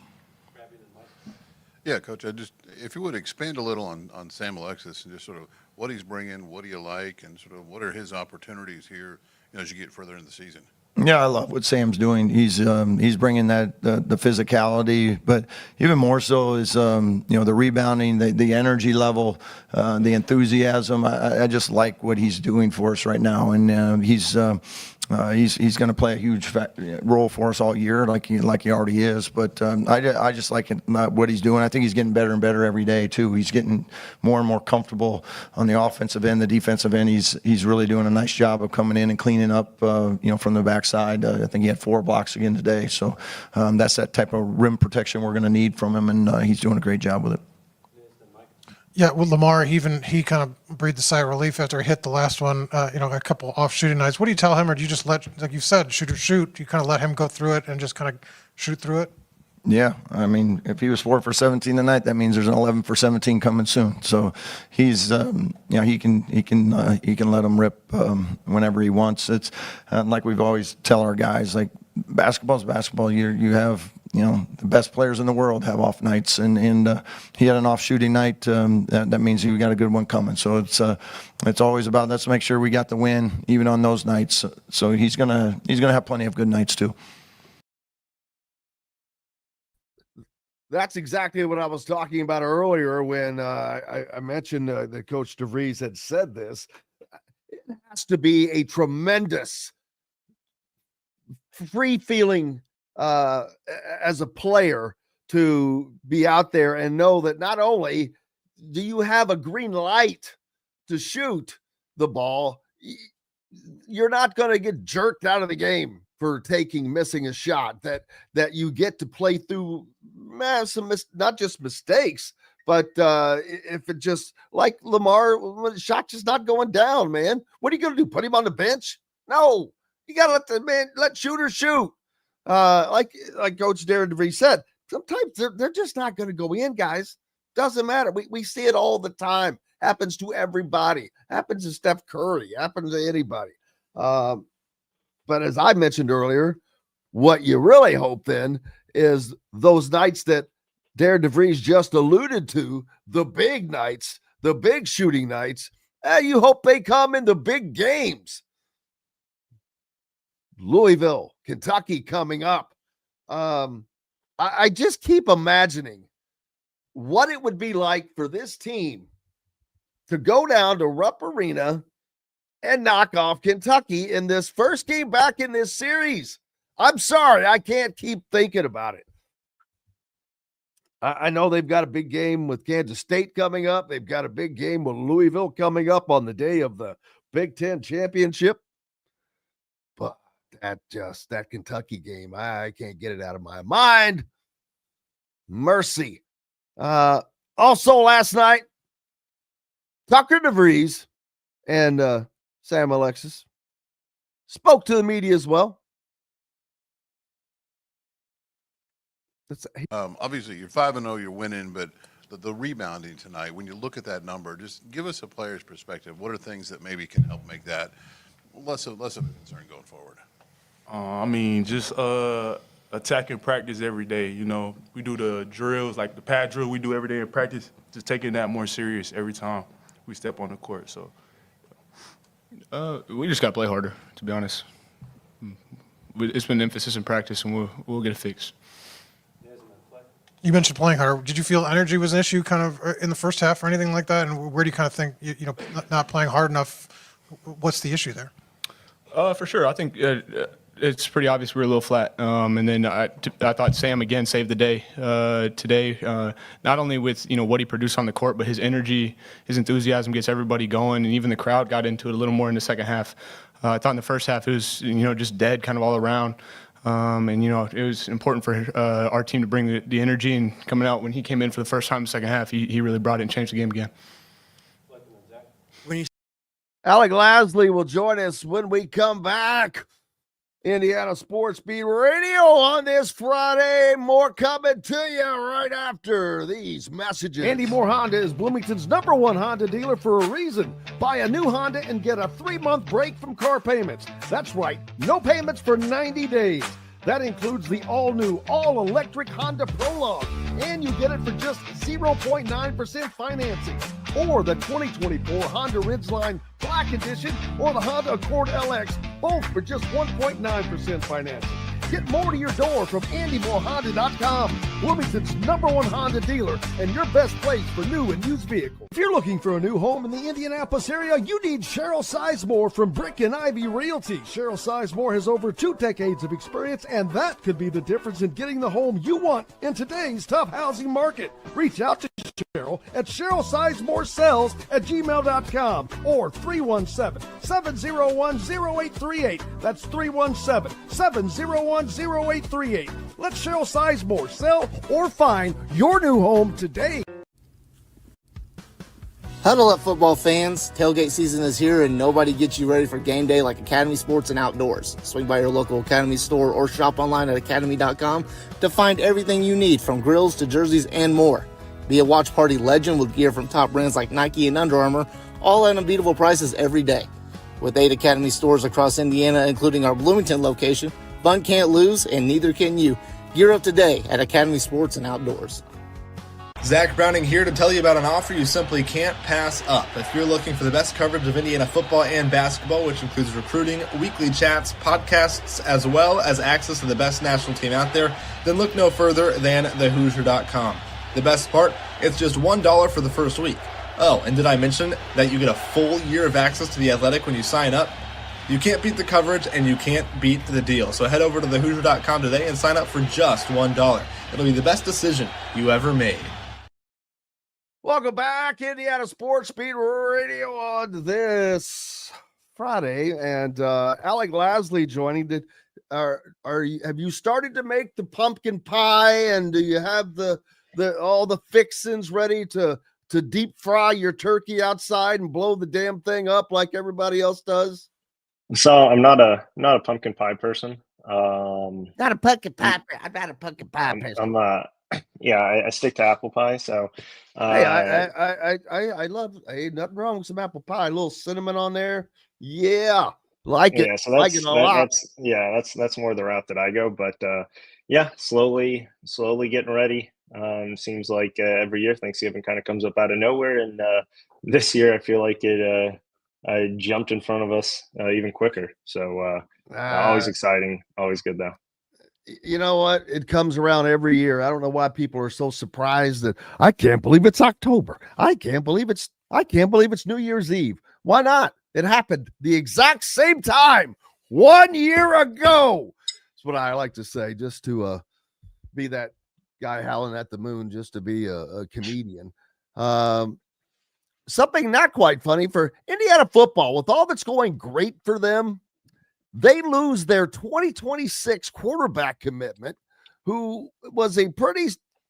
Yeah, Coach, if you would expand a little on Sam Alexis and just sort of what he's bringing, what do you like, and sort of what are his opportunities here as you get further in the season? Yeah, I love what Sam's doing. He's bringing that the physicality, but even more so is the rebounding, the energy level, the enthusiasm. I just like what he's doing for us right now, and he's going to play a huge role for us all year, like he already is. But I just like what he's doing. I think he's getting better and better every day too. He's getting more and more comfortable on the offensive end, the defensive end. He's really doing a nice job of coming in and cleaning up, from the backside. I think he had 4 blocks again today. So that's that type of rim protection we're going to need from him, and he's doing a great job with it. Yeah, well, Lamar, he kind of breathed a sigh of relief after he hit the last one, a couple off shooting nights. What do you tell him, or do you just let, like you said, shoot or shoot, you kind of let him go through it and just kind of shoot through it? Yeah, I mean, if he was 4 for 17 tonight, that means there's an 11 for 17 coming soon. So he's, he can let him rip whenever he wants. It's like we've always tell our guys, like basketball's basketball. You have, the best players in the world have off nights, and he had an off shooting night. That means you got a good one coming. So it's always about let's make sure we got the win even on those nights. So he's gonna have plenty of good nights too. That's exactly what I was talking about earlier when I mentioned that Coach DeVries had said this. It has to be a tremendous free feeling as a player to be out there and know that not only do you have a green light to shoot the ball, you're not going to get jerked out of the game for missing a shot, that you get to play through not just mistakes, but if it just like Lamar, the shot just not going down, man. What are you going to do? Put him on the bench? No, you got to let shooters shoot. Like Coach Darren DeVries said, sometimes they're just not going to go in, guys. Doesn't matter. We see it all the time. Happens to everybody. Happens to Steph Curry. Happens to anybody. But as I mentioned earlier, what you really hope then is those nights that Darren DeVries just alluded to, the big nights, the big shooting nights, you hope they come in the big games. Louisville, Kentucky coming up. I just keep imagining what it would be like for this team to go down to Rupp Arena and knock off Kentucky in this first game back in this series. I'm sorry, I can't keep thinking about it. I know they've got a big game with Kansas State coming up. They've got a big game with Louisville coming up on the day of the Big Ten championship. But that Kentucky game, I can't get it out of my mind. Mercy. Also last night, Tucker DeVries and Sam Alexis spoke to the media as well. Obviously, you're 5-0, you're winning, but the rebounding tonight, when you look at that number, just give us a player's perspective. What are things that maybe can help make that less of a concern going forward? Just attacking practice every day. We do the drills, like the pad drill we do every day in practice, just taking that more serious every time we step on the court. So we just got to play harder, to be honest. It's been emphasis in practice, and we'll get it fixed. You mentioned playing harder. Did you feel energy was an issue kind of in the first half or anything like that? And where do you kind of think, not playing hard enough, what's the issue there? For sure. I think it's pretty obvious we were a little flat. And then I thought Sam, again, saved the day today, not only with, what he produced on the court, but his energy, his enthusiasm gets everybody going. And even the crowd got into it a little more in the second half. I thought in the first half it was, just dead kind of all around. It was important for our team to bring the energy, and coming out when he came in for the first time in the second half, he really brought it and changed the game again. Alec Lasley will join us when we come back. Indiana Sports Beat Radio on this Friday. More coming to you right after these messages. Andy Moore Honda is Bloomington's #1 Honda dealer for a reason. Buy a new Honda and get a 3-month break from car payments. That's right, no payments for 90 days. That includes the all-new, all-electric Honda Prologue, and you get it for just 0.9% financing. Or the 2024 Honda Ridgeline Black Edition or the Honda Accord LX, both for just 1.9% financing. Get more to your door from AndyMooreHonda.com, Bloomington's #1 Honda dealer and your best place for new and used vehicles. If you're looking for a new home in the Indianapolis area, you need Cheryl Sizemore from Brick and Ivy Realty. Cheryl Sizemore has over 2 decades of experience, and that could be the difference in getting the home you want in today's tough housing market. Reach out to Cheryl at CherylSizemore@gmail.com or 317-701-0838. That's 317-701-0838. Let Cheryl Sizemore sell or find your new home today. Huddle up, football fans. Tailgate season is here, and nobody gets you ready for game day like Academy Sports and Outdoors. Swing by your local Academy store or shop online at academy.com to find everything you need, from grills to jerseys and more. Be a watch party legend with gear from top brands like Nike and Under Armour, all at unbeatable prices every day. With 8 Academy stores across Indiana, including our Bloomington location, fun can't lose, and neither can you. Gear up today at Academy Sports and Outdoors. Zach Browning here to tell you about an offer you simply can't pass up. If you're looking for the best coverage of Indiana football and basketball, which includes recruiting, weekly chats, podcasts, as well as access to the best national team out there, then look no further than thehoosier.com. The best part, it's just $1 for the first week. Oh, and did I mention that you get a full year of access to The Athletic when you sign up? You can't beat the coverage, and you can't beat the deal. So head over to thehoosier.com today and sign up for just $1. It'll be the best decision you ever made. Welcome back, Indiana Sports Beat Radio on this Friday, and Alec Lasley joining. Have you started to make the pumpkin pie, and do you have the all the fixins ready to deep fry your turkey outside and blow the damn thing up like everybody else does? So I'm not a pumpkin pie person. Not a pumpkin pie. I'm not a pumpkin pie person. I stick to apple pie. So Hey, I love. Ain't nothing wrong with some apple pie. A little cinnamon on there. Yeah, like it. Yeah, so like it a lot. That's more the route that I go. But slowly getting ready. Seems like every year Thanksgiving kind of comes up out of nowhere, and this year I feel like it jumped in front of us even quicker. So always exciting, always good though. You know what? It comes around every year. I don't know why people are so surprised that I can't believe it's October. I can't believe it's New Year's Eve. Why not? It happened the exact same time 1 year ago. That's what I like to say, just to be that guy howling at the moon, just to be a comedian. Something not quite funny for Indiana football, with all that's going great for them. They lose their 2026 quarterback commitment, who was a pretty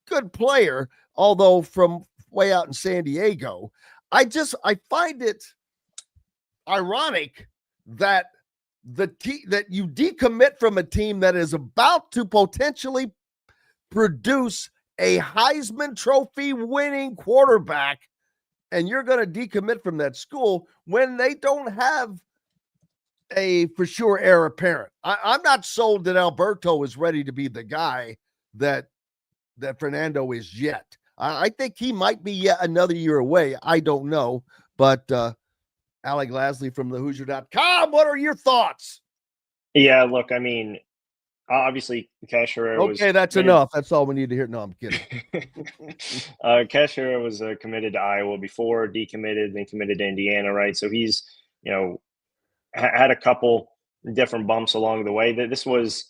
good player, although from way out in San Diego. I find it ironic that that you decommit from a team that is about to potentially produce a Heisman Trophy winning quarterback, and you're going to decommit from that school when they don't have a for sure heir apparent. I'm not sold that Alberto is ready to be the guy that Fernando is yet. I think he might be yet another year away. I don't know. But Alec Lasley from thehoosier.com, what are your thoughts? Yeah, look, I mean, obviously Cash Herrera was that's enough. That's all we need to hear. No, I'm kidding. Cash Herrera was committed to Iowa before, decommitted, then committed to Indiana, right? So he's, had a couple different bumps along the way. This was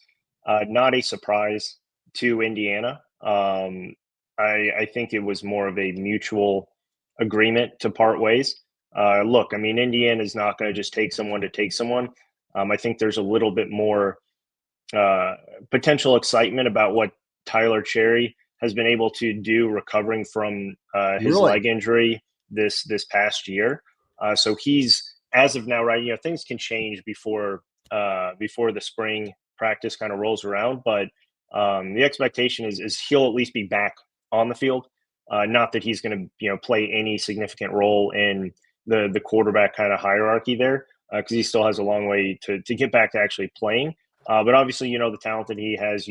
not a surprise to Indiana. I think it was more of a mutual agreement to part ways. Look, I mean, Indiana is not going to just take someone to take someone. I think there's a little bit more potential excitement about what Tyler Cherry has been able to do recovering from his leg injury this past year. So he's, as of now, right, things can change before the spring practice kind of rolls around, but the expectation is he'll at least be back on the field. Not that he's going to play any significant role in the quarterback kind of hierarchy there, because he still has a long way to get back to actually playing. But obviously, the talent that he has,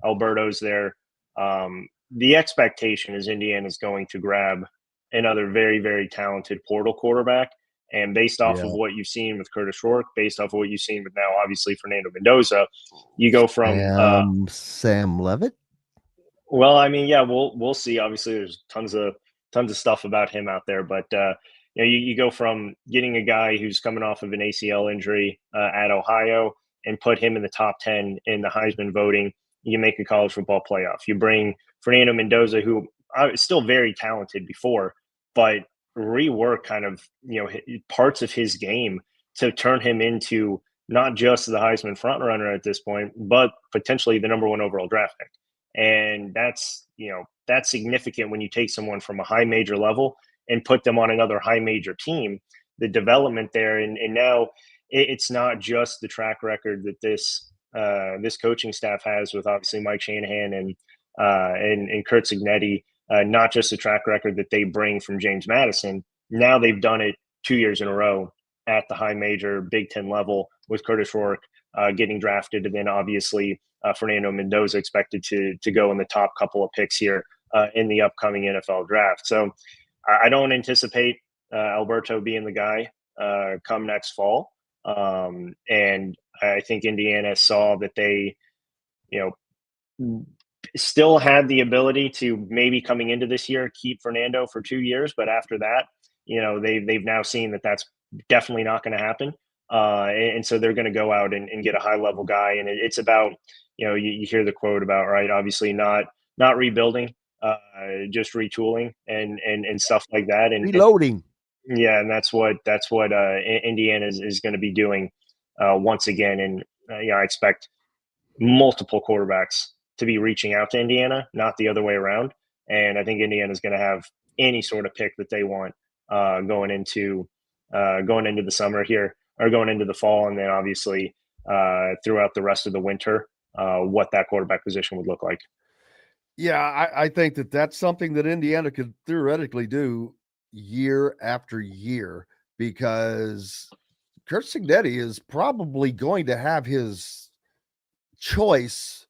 Alberto's there. The expectation is Indiana's going to grab another very, very talented portal quarterback. And based off of what you've seen with Curtis Rourke, based off of what you've seen with now, obviously, Fernando Mendoza, you go from Sam Levitt. Well, I mean, yeah, we'll see. Obviously, there's tons of stuff about him out there, but you go from getting a guy who's coming off of an ACL injury at Ohio and put him in the top 10 in the Heisman voting. You make a college football playoff. You bring Fernando Mendoza, who is still very talented before, but rework kind of parts of his game to turn him into not just the Heisman frontrunner at this point, but potentially the number 1 overall draft pick. And that's significant when you take someone from a high major level and put them on another high major team. The development there, and now it's not just the track record that this coaching staff has with obviously Mike Shanahan and Kurt Cignetti, not just the track record that they bring from James Madison. Now they've done it 2 years in a row at the high major Big Ten level with Curtis Rourke getting drafted, and then obviously Fernando Mendoza expected to go in the top couple of picks here in the upcoming NFL draft. So I don't anticipate Alberto being the guy come next fall. And I think Indiana saw that they, still had the ability to maybe coming into this year keep Fernando for 2 years, but after that, they've now seen that that's definitely not going to happen. And so they're going to go out and get a high level guy. And it's about, you hear the quote about, right, obviously not rebuilding, just retooling and stuff like that. And reloading. Yeah. And that's what Indiana is going to be doing once again. And I expect multiple quarterbacks to be reaching out to Indiana, not the other way around. And I think Indiana is going to have any sort of pick that they want going into the summer here, or going into the fall, and then obviously throughout the rest of the winter, what that quarterback position would look like. Yeah, I think that's something that Indiana could theoretically do year after year, because Kurt Cignetti is probably going to have his choice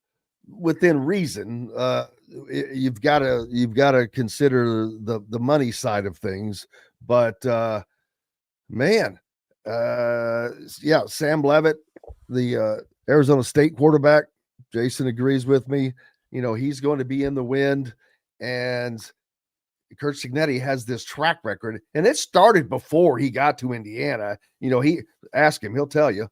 within reason. You've got to consider the money side of things, but man, Sam Leavitt, the Arizona State quarterback, Jason agrees with me. He's going to be in the wind, and Kurt Cignetti has this track record, and it started before he got to Indiana. He ask him, he'll tell you.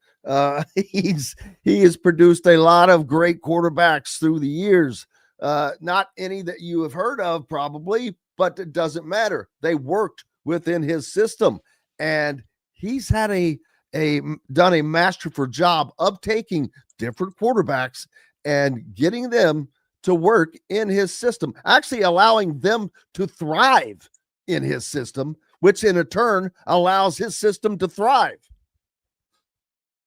He has produced a lot of great quarterbacks through the years. Not any that you have heard of, probably, but it doesn't matter. They worked within his system, and he's had done a masterful job of taking different quarterbacks and getting them to work in his system, actually allowing them to thrive in his system, which in a turn allows his system to thrive.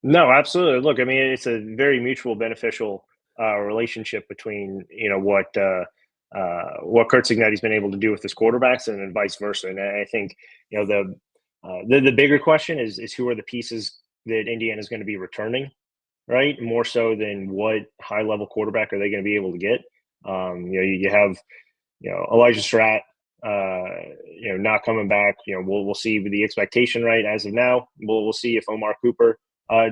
No, absolutely. Look, I mean, it's a very mutual beneficial relationship between, what Kurt Cignetti's been able to do with his quarterbacks, and then vice versa. And I think, the bigger question is who are the pieces that Indiana is going to be returning, right? More so than what high level quarterback are they going to be able to get. You have, Elijah Stratt, not coming back. We'll see with the expectation, right? As of now, we'll see if Omar Cooper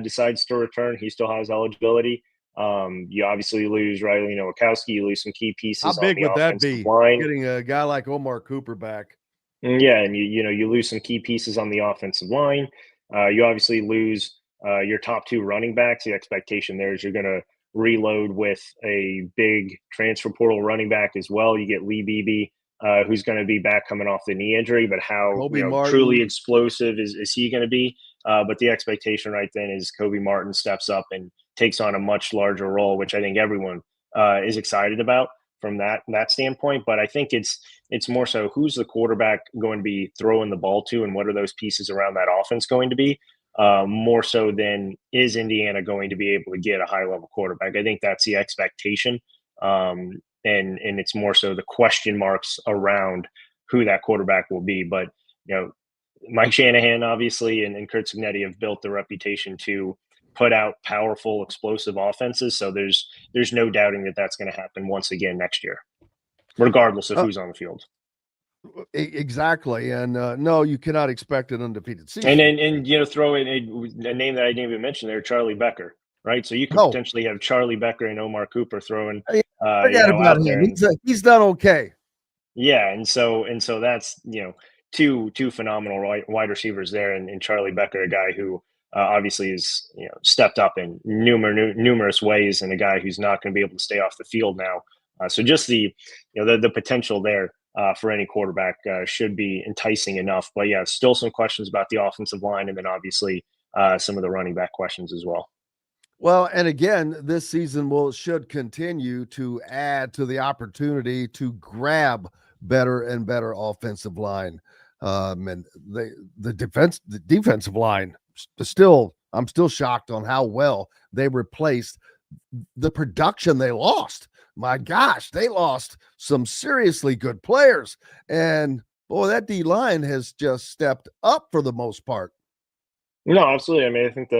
decides to return. He still has eligibility. You obviously lose Riley Nowakowski. You lose some key pieces. How big on the would that be? Line. Getting a guy like Omar Cooper back. Yeah, and you lose some key pieces on the offensive line. You obviously lose your top two running backs. The expectation there is you're going to reload with a big transfer portal running back as well. You get Lee Beebe, who's going to be back coming off the knee injury, but how truly explosive is he going to be? But the expectation right then is Kobe Martin steps up and takes on a much larger role, which I think everyone is excited about from that standpoint. But I think it's more so who's the quarterback going to be throwing the ball to, and what are those pieces around that offense going to be? More so than is Indiana going to be able to get a high level quarterback. I think that's the expectation. And it's more so the question marks around who that quarterback will be. But, Mike Shanahan, obviously, and Kurt Cignetti have built the reputation to put out powerful, explosive offenses. So there's no doubting that that's going to happen once again next year, regardless of who's on the field. Exactly. And no, you cannot expect an undefeated season. And throw in a name that I didn't even mention there, Charlie Becker, right? So you could potentially have Charlie Becker and Omar Cooper throwing. Forget about him. He's done okay. Yeah, and so that's two phenomenal wide receivers there, and Charlie Becker, a guy who obviously is stepped up in numerous ways, and a guy who's not going to be able to stay off the field now. So just the potential there. For any quarterback should be enticing enough. But yeah, still some questions about the offensive line, and then obviously some of the running back questions as well. Well, and again, this season should continue to add to the opportunity to grab better and better offensive line. And the defensive line I'm still shocked on how well they replaced the production they lost. My gosh, they lost some seriously good players. And boy, that D line has just stepped up for the most part. No, absolutely. I mean, I think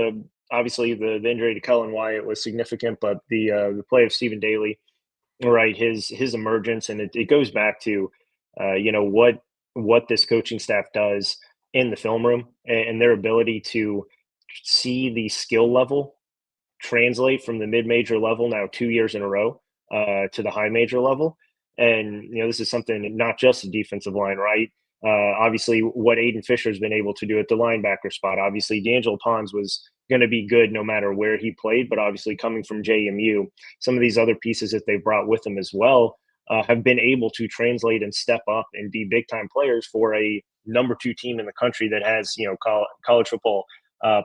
obviously the injury to Kellen Wyatt was significant, but the play of Stephen Daly, right, his emergence, and it goes back to what this coaching staff does in the film room, and their ability to see the skill level translate from the mid-major level now 2 years in a row to the high major level. And this is something not just the defensive line, right? Obviously, what Aiden Fisher's been able to do at the linebacker spot. Obviously, D'Angelo Pons was going to be good no matter where he played, but obviously coming from JMU, some of these other pieces that they brought with them as well have been able to translate and step up and be big-time players for a number 2 team in the country that has college football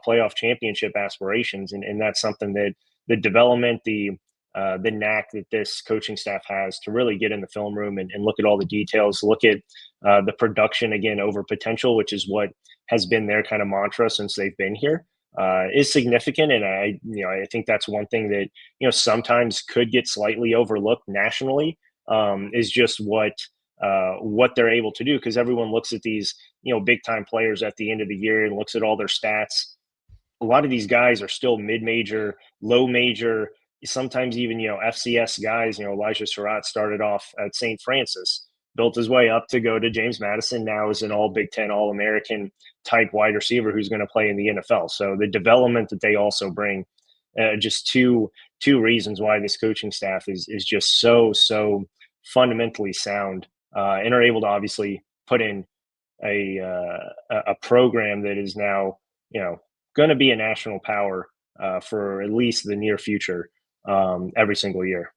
playoff championship aspirations, and that's something that the development, the knack that this coaching staff has to really get in the film room and look at all the details, look at the production again over potential, which is what has been their kind of mantra since they've been here, is significant. And I think that's one thing that sometimes could get slightly overlooked nationally, is just what they're able to do, because everyone looks at these big time players at the end of the year and looks at all their stats. A lot of these guys are still mid-major, low major, sometimes even FCS guys. Elijah Surratt started off at St. Francis, built his way up to go to James Madison, now is an all Big Ten, all American type wide receiver who's going to play in the NFL. So the development that they also bring, just two reasons why this coaching staff is just so fundamentally sound, and are able to obviously put in a program that is now going to be a national power for at least the near future, every single year.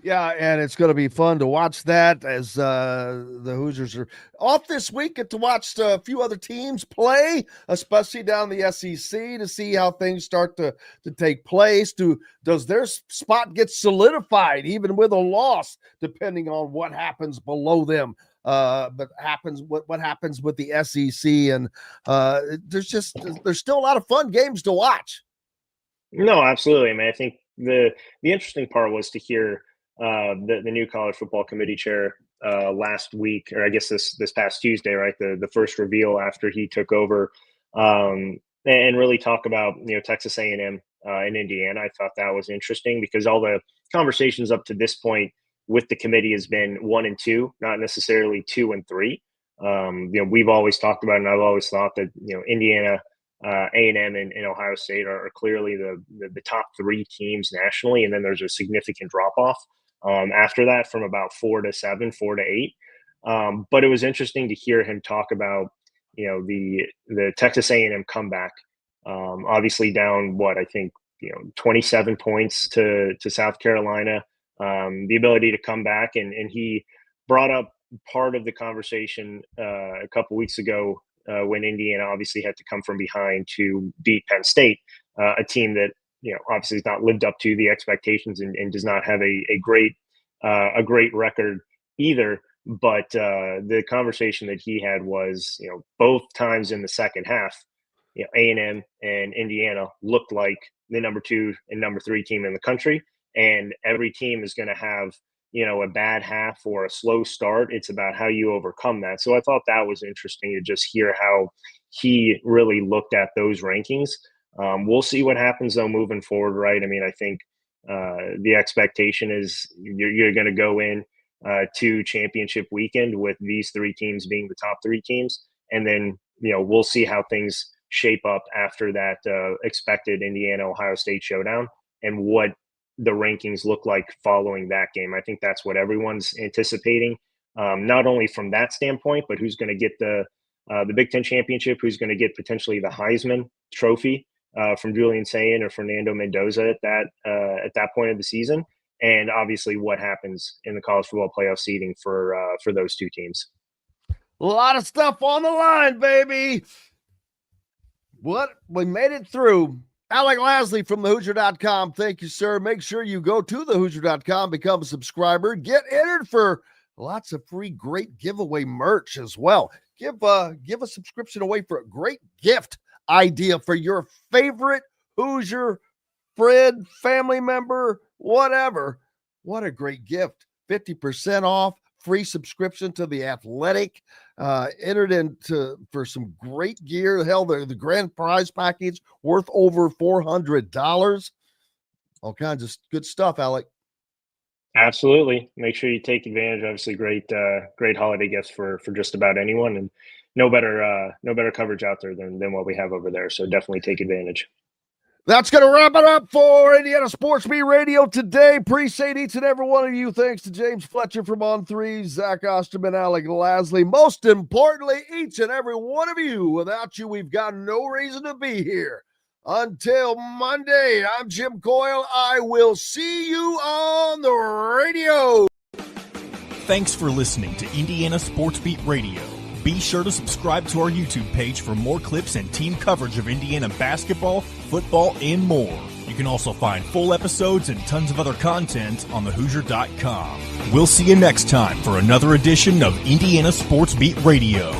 Yeah, and it's going to be fun to watch that as the Hoosiers are off this week. Get to watch a few other teams play, especially down the SEC, to see how things start to take place. Does their spot get solidified even with a loss, depending on what happens below them? But what happens with the SEC, and there's still a lot of fun games to watch. No, absolutely. I mean, I think the interesting part was to hear the new college football committee chair last week, or I guess this past Tuesday, right? The first reveal after he took over, and really talk about Texas A&M and Indiana. I thought that was interesting because all the conversations up to this point with the committee has been 1 and 2, not necessarily 2 and 3. We've always talked about, and I've always thought that Indiana, A&M, and Ohio State are clearly the top 3 teams nationally, and then there's a significant drop off after that from about 4 to 7, 4 to 8. But it was interesting to hear him talk about the Texas A&M comeback. Obviously down 27 points to South Carolina. The ability to come back, and he brought up part of the conversation a couple weeks ago when Indiana obviously had to come from behind to beat Penn State, a team that obviously has not lived up to the expectations and does not have a great record either. But the conversation that he had was both times in the second half, A&M and Indiana looked like the number 2 and number 3 team in the country. And every team is going to have, a bad half or a slow start. It's about how you overcome that. So I thought that was interesting to just hear how he really looked at those rankings. We'll see what happens, though, moving forward, right? I mean, I think the expectation is you're going to go in to championship weekend with these 3 teams being the top 3 teams. And then, we'll see how things shape up after that expected Indiana-Ohio State showdown and what the rankings look like following that game. I think that's what everyone's anticipating, not only from that standpoint, but who's going to get the Big Ten championship, who's going to get potentially the Heisman Trophy from Julian Sayin or Fernando Mendoza at that point of the season, and obviously what happens in the college football playoff seeding for those 2 teams. A lot of stuff on the line, baby. What we made it through. Alec Lasley from thehoosier.com. Thank you, sir. Make sure you go to thehoosier.com, become a subscriber, get entered for lots of free great giveaway merch as well. give a subscription away for a great gift idea for your favorite Hoosier friend, family member, whatever. What a great gift. 50% off, free subscription to The Athletic. Entered into for some great gear. Hell, the grand prize package worth over $400. All kinds of good stuff, Alec. Absolutely. Make sure you take advantage. Obviously, great holiday gifts for just about anyone, and no better coverage out there than what we have over there. So definitely take advantage. That's going to wrap it up for Indiana Sports Beat Radio today. Appreciate each and every one of you. Thanks to James Fletcher from On 3, Zach Osterman, Alec Lasley. Most importantly, each and every one of you. Without you, we've got no reason to be here. Until Monday, I'm Jim Coyle. I will see you on the radio. Thanks for listening to Indiana Sports Beat Radio. Be sure to subscribe to our YouTube page for more clips and team coverage of Indiana basketball, football, and more. You can also find full episodes and tons of other content on thehoosier.com. We'll see you next time for another edition of Indiana Sports Beat Radio.